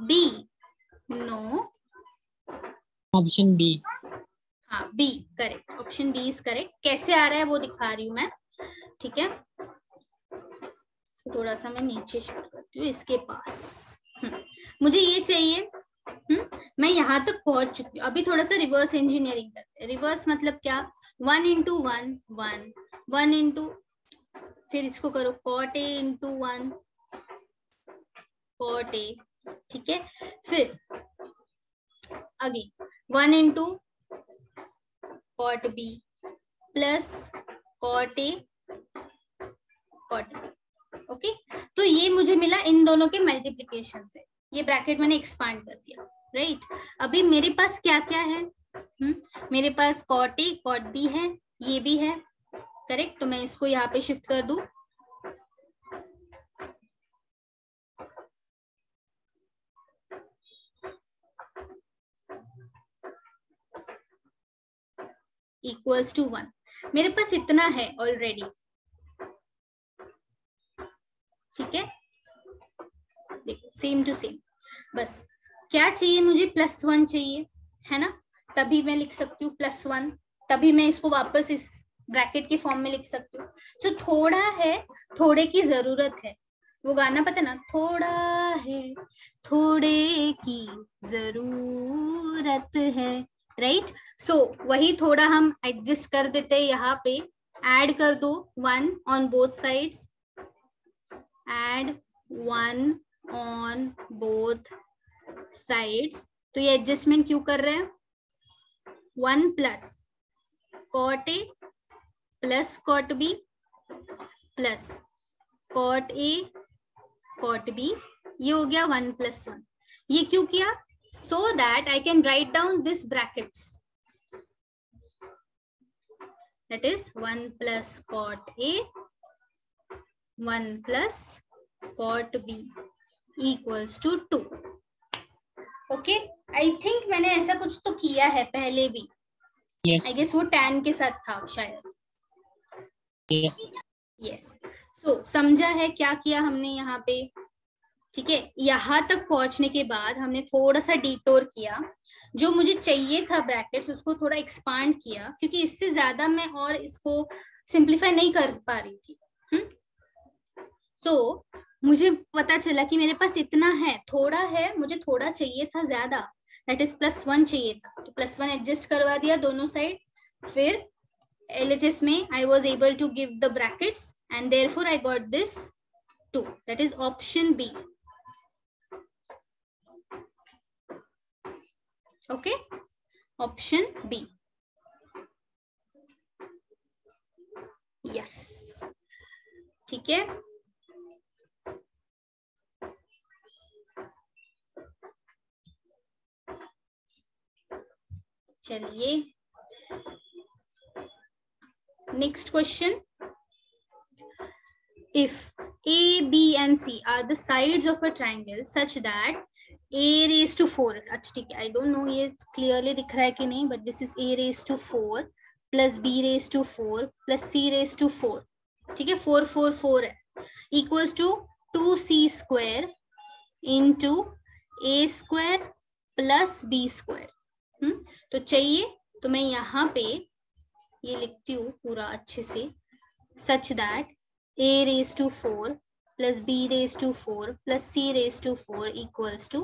B, no, option B। हाँ B correct, option B is correct. कैसे आ रहा है वो दिखा रही हूँ मैं, ठीक है। थोड़ा सा मैं नीचे शिफ्ट करती हूँ इसके पास, मुझे ये चाहिए, मैं यहाँ तक पहुंच चुकी हूँ। अभी थोड़ा सा रिवर्स इंजीनियरिंग करते हैं। रिवर्स मतलब क्या, 1 इंटू 1 1, 1 इंटू, फिर इसको करो cot A into 1 cot A, ठीक है, फिर again 1 into cot B plus cot A cot B, okay. तो ये मुझे मिला इन दोनों के मल्टीप्लिकेशन से, ये ब्रैकेट मैंने एक्सपांड कर दिया, राइट। अभी मेरे पास क्या क्या है, मेरे पास कॉट ए कॉट बी है, ये भी है, करेक्ट। तो मैं इसको यहाँ पे शिफ्ट कर दूं, इक्वल्स टू 1। मेरे पास इतना है ऑलरेडी, ठीक है। देखो सेम टू सेम, बस क्या चाहिए मुझे, +1 चाहिए, है ना। तभी मैं लिख सकती हूँ +1, तभी मैं इसको वापस इस ब्रैकेट के फॉर्म में लिख सकती हूँ। जो थोड़ा है, थोड़े की जरूरत है, वो गाना पता ना, थोड़ा है थोड़े की जरूरत है, राइट। सो वही थोड़ा हम एडजस्ट कर देते हैं, यहाँ पे ऐड कर दो 1 on both sides, add 1 on both sides. तो ये एडजस्टमेंट क्यों कर रहे हैं, 1 plus cot A plus cot B plus cot A cot B, ये हो गया 1 + 1। ये क्यों किया, so that I can write down this brackets, that is 1 plus cot A 1 plus cot B equals to 2। Okay, I think मैंने ऐसा कुछ तो किया है पहले भी, yes आई गेस वो tan के साथ था शायद, yes यस। सो समझा है क्या किया हमने यहाँ पे, ठीक है। यहाँ तक पहुंचने के बाद हमने थोड़ा सा डिटोर किया, जो मुझे चाहिए था ब्रैकेट्स उसको थोड़ा एक्सपांड किया, क्योंकि इससे ज्यादा मैं और इसको सिंप्लीफाई नहीं कर पा रही थी। सो मुझे पता चला कि मेरे पास इतना है, थोड़ा है, मुझे थोड़ा चाहिए था ज्यादा, दैट इज +1 चाहिए था, तो +1 एडजस्ट करवा दिया दोनों साइड। फिर LHS में I was able to give the brackets and therefore I got this 2, that is option B। okay, option B, yes, ठीक है। चलिए next question, if A, B and C are the sides of a triangle such that A raised to 4, अच्छा ठीक है, I don't know ये clearly दिख रहा है कि नहीं, but this is A raised to 4 plus B raised to 4 plus C raised to 4, ठीक है, 4 4 4 है, equals to 2C square into A square plus B square। तो चाहिए, तो मैं यहाँ पे ये लिखती हूँ पूरा अच्छे से, such that A raised to 4 plus B raised to 4 plus C raised to 4 equals to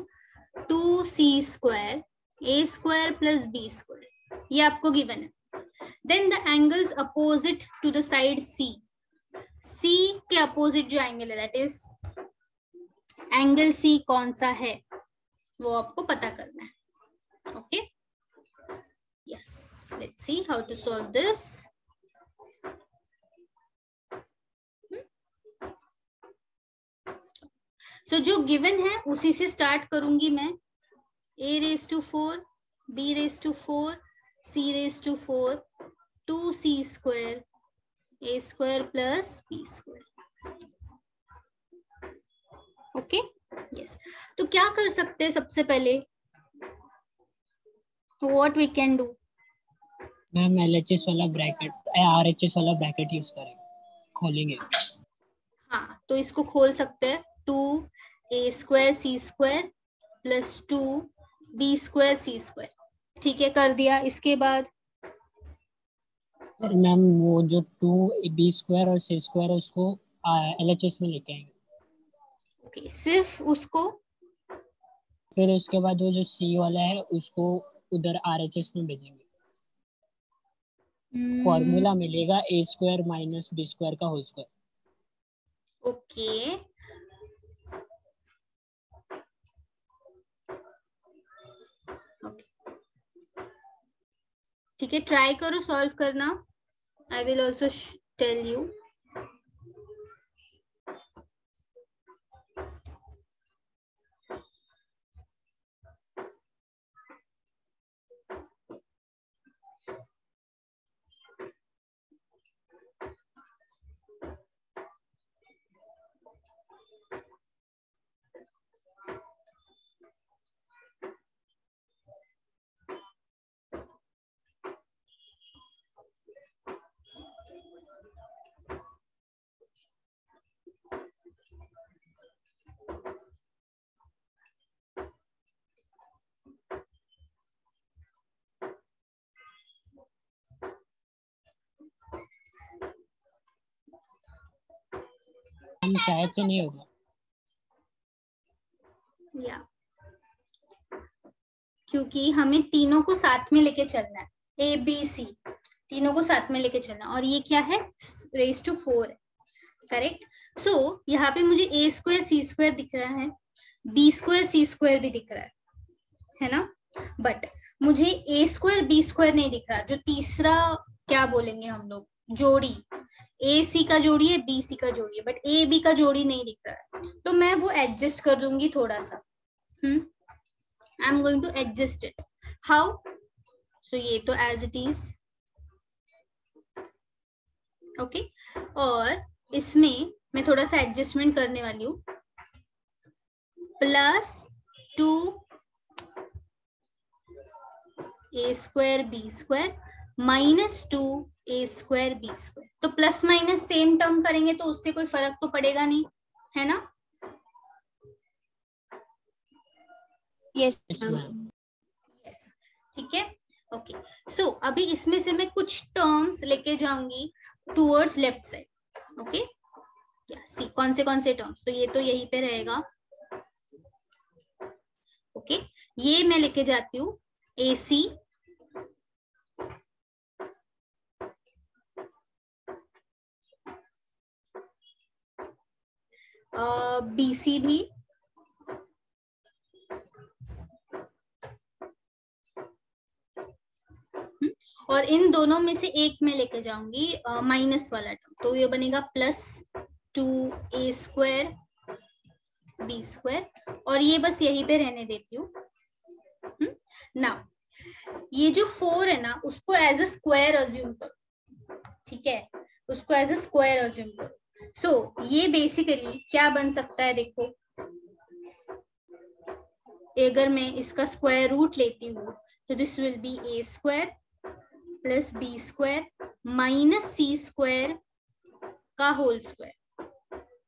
2C square A square plus B square, ये आपको given है। Then the angles opposite to the side C, C के opposite जो angle है, that is angle C कौन सा है वो आपको पता करना है। okay, yes, let's see how to solve this। So, जो गिवन है उसी से स्टार्ट करूंगी मैं, A raised to 4 B raised to 4 C raised to 4 2C square A square plus B square। Okay, yes. तो क्या कर सकते हैं सबसे पहले, what we can do, ma'am LHS वाला ब्रैकेट RHS वाला ब्रैकेट यूज करेंगे, खोलेंगे। हाँ, तो इसको खोल सकते हैं, 2A square C square plus 2B square C square, ठीक है, कर दिया। इसके बाद मैम वो जो 2B स्क्वायर और C स्क्वायर है उसको LHS में लेके आएंगे, ओके, सिर्फ उसको, फिर उसके बाद वो जो C वाला है उसको उधर RHS में भेजेंगे। फॉर्मूला मिलेगा A square minus B square का होल स्क्वायर। ओके, ठीक है, ट्राई करो सॉल्व करना, I will also tell you. Ma'am शायद से नहीं होगा। या क्योंकि हमें तीनों को साथ में लेके चलना है, ए बी सी तीनों को साथ में लेके चलना, और ये क्या है, रेज टू 4 है, करेक्ट। सो यहाँ पे मुझे ए स्क्वायर सी स्क्वायर दिख रहा है, बी स्क्वायर सी स्क्वायर भी दिख रहा है ना, बट मुझे ए स्क्वायर बी स्क्वायर नहीं दिख रहा, जो तीसरा क्या बोलेंगे हम लोग, जोड़ी, ए सी का जोड़ी है, बी सी का जोड़ी है, बट ए बी का जोड़ी नहीं दिख रहा है, तो मैं वो एडजस्ट कर दूंगी थोड़ा सा। I'm going to adjust it. How? So ये तो as it is, okay? और इसमें मैं थोड़ा सा एडजस्टमेंट करने वाली हूँ, प्लस 2 ए स्क्वायर बी स्क्वायर माइनस 2 ए स्क्वायर बी स्क्वायर। तो प्लस माइनस सेम टर्म करेंगे तो उससे कोई फर्क तो पड़ेगा नहीं, है ना? यस यस, ठीक है, ओके। सो अभी इसमें से मैं कुछ टर्म्स लेके जाऊंगी टूवर्ड्स लेफ्ट साइड, ओके। सी कौन से टर्म्स, तो ये तो यहीं पे रहेगा, ओके। ये मैं लेके जाती हूँ ए सी बी सी भी, और इन दोनों में से एक में लेके जाऊंगी माइनस वाला टर्म, तो ये बनेगा प्लस 2 ए स्क्वायर बी स्क्वायर, और ये बस यहीं पे रहने देती हूँ। नाउ ये जो 4 है ना, उसको एज अ स्क्वायर अज्यूम करो, ठीक है, उसको एज अ स्क्वायर अज्यूम करो। सो ये बेसिकली क्या बन सकता है, देखो, अगर मैं इसका स्क्वायर रूट लेती हूँ तो this will be A square plus B square minus C square का होल स्क्वायर,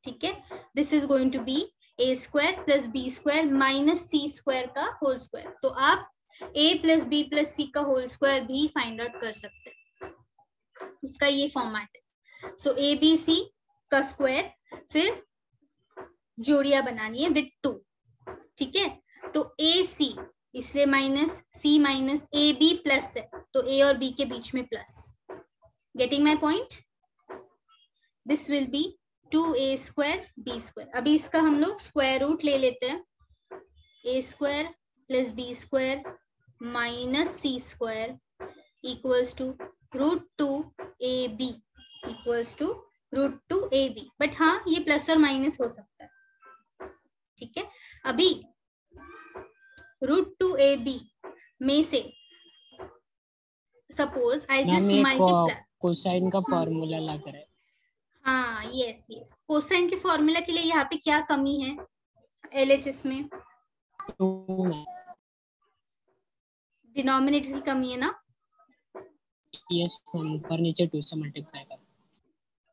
ठीक है। This is going to be A square plus B square minus C square का होल स्क्वायर। तो आप A plus B plus C का whole square भी find out कर सकते हैं, उसका ये फॉर्मेट है। सो ए बी सी का स्क्वायर, फिर जोड़ियां बनानी है विथ 2, ठीक है। तो ए सी, इसलिए minus C minus A B plus है, तो ए और बी के बीच में plus, getting my point. This will be 2a square B square. अभी इसका हम लोग स्क्वायर रूट ले लेते हैं, A square plus B square minus C square equals to √2ab equals to √2ab। But हाँ, ये प्लस और माइनस हो सकता है, ठीक है। अभी √2ab में से suppose I just multiply, cosine का फॉर्मूला लग रहा है। हाँ यस यस, कोसाइन के फॉर्मूला के लिए यहाँ पे क्या कमी है एलएचएस में, डिनोमिनेटर की कमी है ना। यस, ऊपर नीचे 2 से मल्टीप्लाई कर,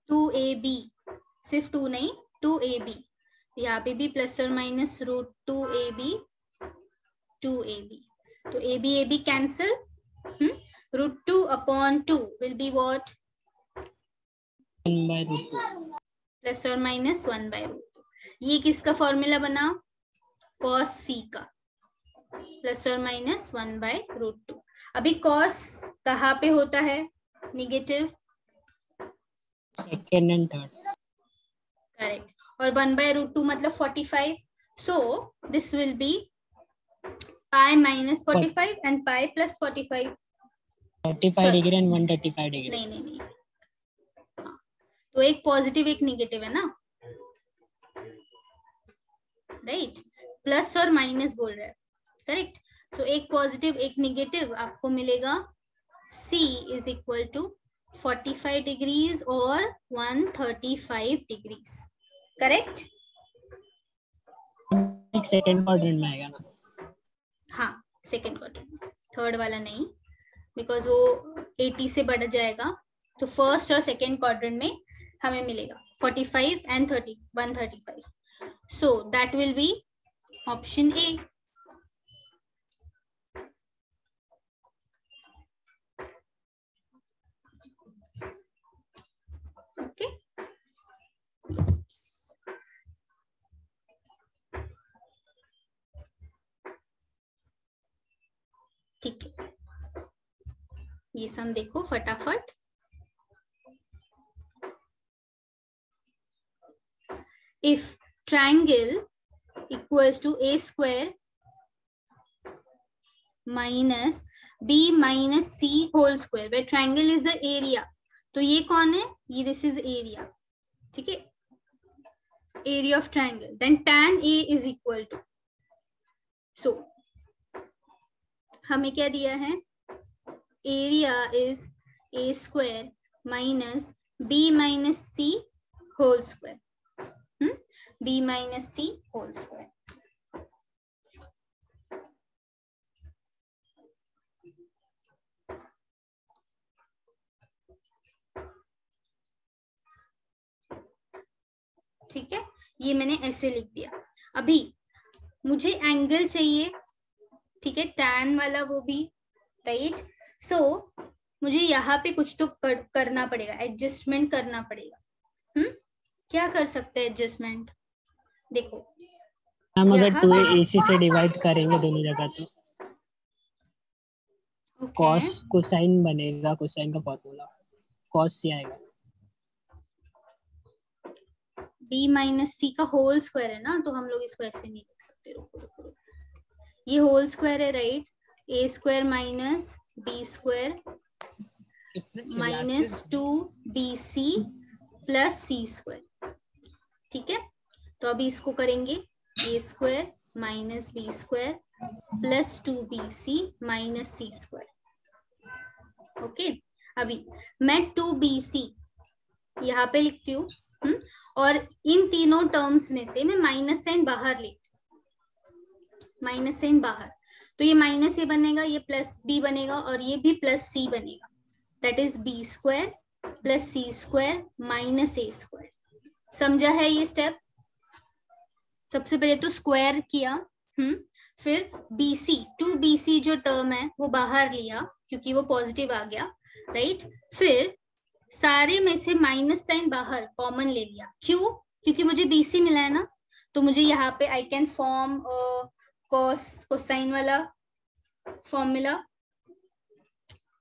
2ab, सिर्फ 2 नहीं 2ab, यहाँ पे भी प्लस और माइनस √2ab 2ab, तो ab cancel, √2 upon 2 will be what, 1/√2 plus और माइनस 1/√2। ये किसका फॉर्मूला बना, cos c का, प्लस और माइनस 1/√2। अभी cos कहाँ पे होता है, negative, second and third, correct, और 1/√2 मतलब 45, so this will B pi minus 45 and pi plus 45, 35 degree and 135 degree. नहीं, तो एक पॉजिटिव एक निगेटिव है ना, राइट, प्लस और माइनस बोल रहे हैं, करेक्ट। सो एक पॉजिटिव एक निगेटिव, आपको मिलेगा C is equal to 45 degrees और 135 डिग्रीज, करेक्ट। सेकंड क्वाड्रेंट में आएगा ना, हाँ सेकंड क्वाड्रेंट, थर्ड वाला नहीं, बिकॉज वो 80 से बढ़ जाएगा, तो फर्स्ट और सेकंड क्वाड्रेंट में हमें मिलेगा 45 and 135, so that will be option A. Okay, ये सम देखो फटाफट। If triangle equals to A square minus B minus C whole square, where triangle is the area, तो ये कौन है, ये दिस इज एरिया, ठीक है, area of triangle, then tan A is equal to, so हमें क्या दिया है, area is A square minus B minus C whole square, B minus C whole square. ठीक है, ये मैंने ऐसे लिख दिया। अभी मुझे एंगल चाहिए, ठीक है, tan वाला वो भी, राइट, सो मुझे यहाँ पे कुछ तो करना पड़ेगा, एडजस्टमेंट करना पड़ेगा। क्या कर सकते हैं एडजस्टमेंट, देखो हम अगर यहाँ 2a पे AC से डिवाइड करेंगे दोनों जगह तो कॉस कोसाइन बनेगा, कोसाइन का फॉर्मूला कॉस सी आएगा। b माइनस सी का होल स्क्वायर है ना, तो हम लोग इसको ऐसे नहीं लिख सकते, रुको रुको रुको, ये होल स्क्वायर है, right, A square minus B square minus 2bc plus C square, ठीक है, तो अभी इसको करेंगे, A square minus B square plus 2bc minus C square. Okay, अभी मैं 2bc यहाँ पे लिखती हूँ, और इन तीनों टर्म्स में से मैं माइनस साइन बाहर ले, माइनस साइन बाहर, तो ये माइनस ए बनेगा, ये प्लस बी बनेगा, और ये भी प्लस सी बनेगा, that is B square plus C square minus A square. समझा है ये स्टेप? सबसे पहले तो स्क्वायर किया, फिर BC 2BC जो टर्म है वो बाहर लिया क्योंकि वो पॉजिटिव आ गया, राइट, फिर सारे में से माइनस साइन बाहर कॉमन ले लिया, क्यों, क्योंकि मुझे BC मिला है ना, तो मुझे यहाँ पे I can form cos cosine वाला फॉर्मूला,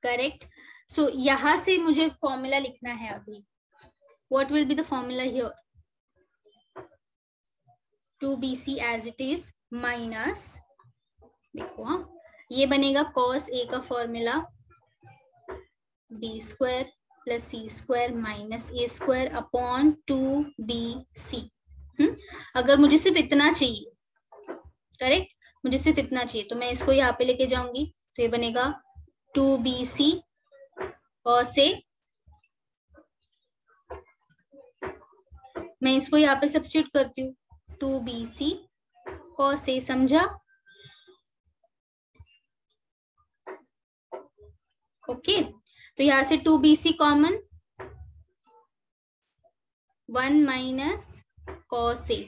करेक्ट, सो यहाँ से मुझे फॉर्मूला लिखना है अभी, what will be the formula here, 2BC as it is minus, देखो ये बनेगा cos A का formula b square plus C square minus A square upon 2BC। अगर मुझे सिर्फ इतना चाहिए, करेक्ट, मुझे सिर्फ इतना चाहिए, तो मैं इसको यहाँ पे लेके जाऊंगी, तो ये बनेगा 2BC cos A, मैं इसको यहाँ पे सब्स्टिट्यूट करती हूँ, 2BC cos A, समझा? ओके, तो यहां से 2BC common, 1 minus cos A,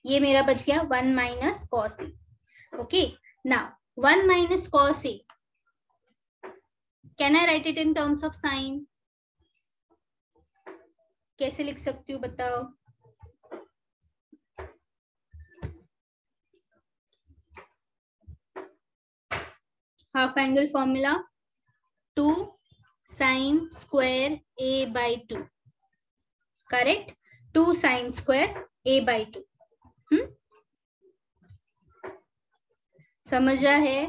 ये मेरा बच गया 1 minus cos A। Okay, now 1 minus cos A, can I right it in terms of sine? कैसे लिख सकती हूँ बताओ? Half angle formula 2 sin square A by 2, correct, 2 sin square A by 2, समझा है?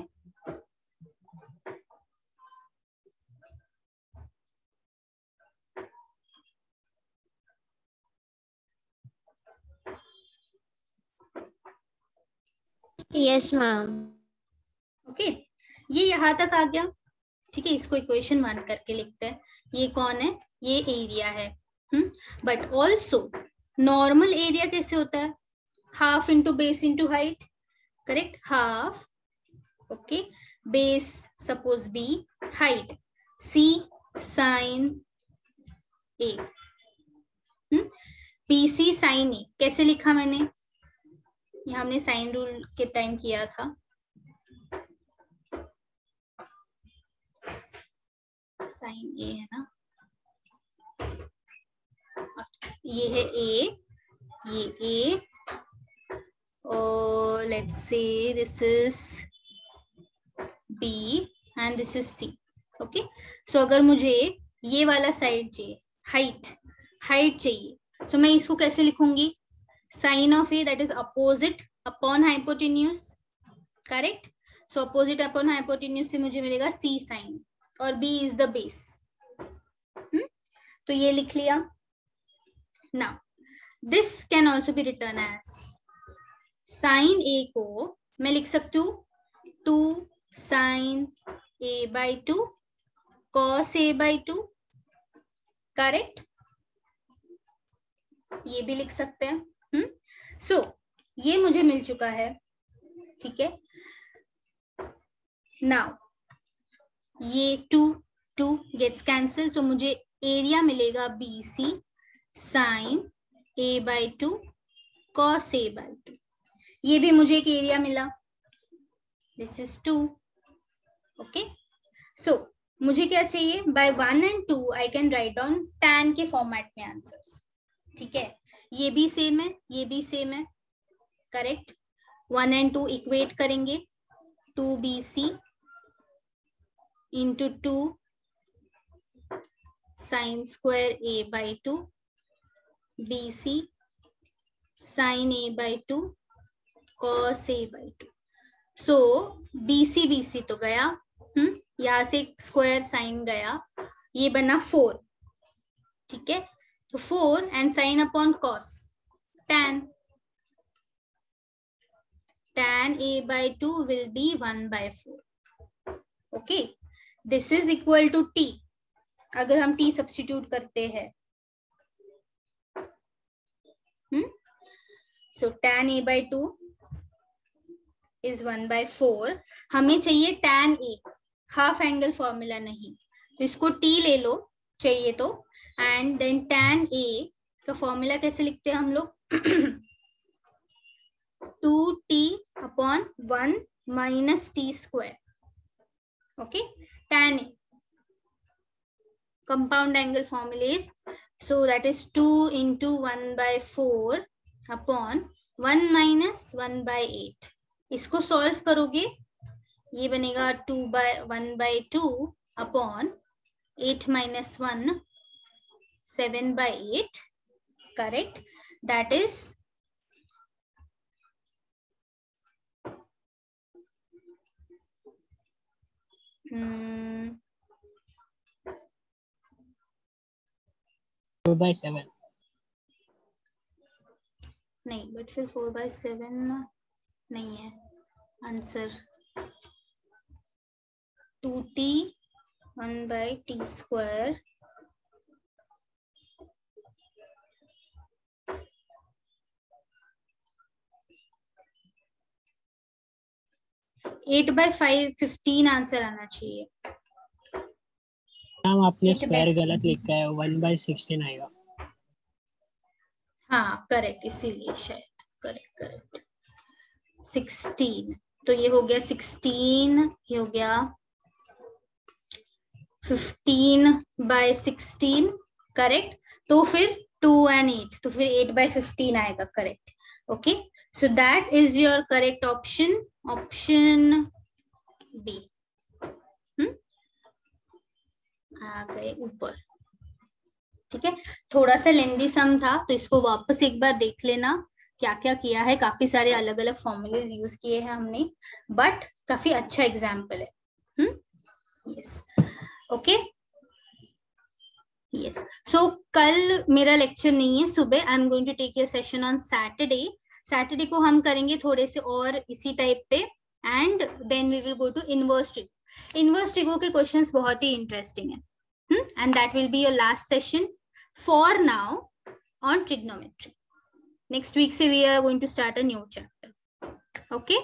Yes ma'am. ओके, ये यहां तक आ गया, ठीक है, इसको इक्वेशन 1 करके लिखते हैं, ये कौन है, ये एरिया है, बट ऑल्सो नॉर्मल एरिया कैसे होता है, half into base into height, correct, half, okay, base suppose B, height C sine A, BC sine A कैसे लिखा मैंने, ये हमने साइन रूल के टाइम किया था, साइन ए है ना, ये है ए, ये ए, और let's say this is B and this is C, okay, so अगर मुझे ये वाला साइड चाहिए, हाइट चाहिए, सो मैं इसको कैसे लिखूंगी? Sine of A that is opposite upon hypotenuse, correct. So opposite upon hypotenuse से मुझे मिलेगा सी साइन, और बी इज द बेस। तो ये लिख लिया। Now this can also be written as sine A को मैं लिख सकती हूँ 2 sine A by 2 cos A by 2, correct, ये भी लिख सकते हैं। सो ये मुझे मिल चुका है, ठीक है। नाउ ये 2 गेट्स कैंसिल, तो मुझे एरिया मिलेगा BC sine A by 2 cos A by 2, ये भी मुझे एक एरिया मिला, दिस इज 2। ओके, सो मुझे क्या चाहिए? By 1 and 2 I can write down tan के फॉर्मेट में आंसर्स, ठीक है। ये भी सेम है, ये भी सेम है, करेक्ट। 1 and 2 इक्वेट करेंगे, 2BC into 2 sine square A by 2 BC sine A by 2 cos A by 2। So BC तो गया, यहां से स्क्वायर साइन गया, ये बना 4, ठीक है। तो 4 and sine upon cos tan a by 2 will be 1/4। Okay, this is equal to t, अगर हम t सब्स्टिट्यूट करते हैं। सो tan a by 2 is 1/4। हमें चाहिए tan a, half angle formula नहीं, तो इसको t ले लो चाहिए तो, एंड देन tan a का फॉर्मूला कैसे लिखते हैं हम लोग? 2t upon 1 minus t square. Okay, tan a compound angle formula is, so that is 2 into 1/4 upon 1 minus 1/8। इसको सॉल्व करोगे, ये बनेगा 1/2 upon 8 minus 1 7/8, correct. That is 4/7 नहीं, बट फिर 4/7 नहीं है answer. 2t 1/t square 8/5 15 answer आना चाहिए। मैम आपने स्क्वायर गलत लिखा है, 1/16 आएगा। हाँ करेक्ट, इसीलिए शायद, करेक्ट 16। तो ये हो गया 16, ये हो गया 15/16, करेक्ट। तो फिर 2 and 8, तो फिर 8/15 आएगा, correct. Okay, so that is your correct option, option B. आ गए ऊपर, ठीक है। थोड़ा सा लेंदी सम था, तो इसको वापस एक बार देख लेना, क्या क्या किया है। काफी सारे अलग अलग फॉर्मूलेज यूज किए हैं हमने, बट काफी अच्छा एग्जाम्पल है। Yes, okay, yes. सो कल मेरा लेक्चर नहीं है सुबह, I am going to take your session on Saturday. Saturday को हम करेंगे थोड़े से और इसी टाइप पे, and then we will go to inverse trigo. Inverse trigo के क्वेश्चंस बहुत ही इंटरेस्टिंग है, and that will be your last session for now on trigonometry. Next week se we are going to start a new chapter. Okay.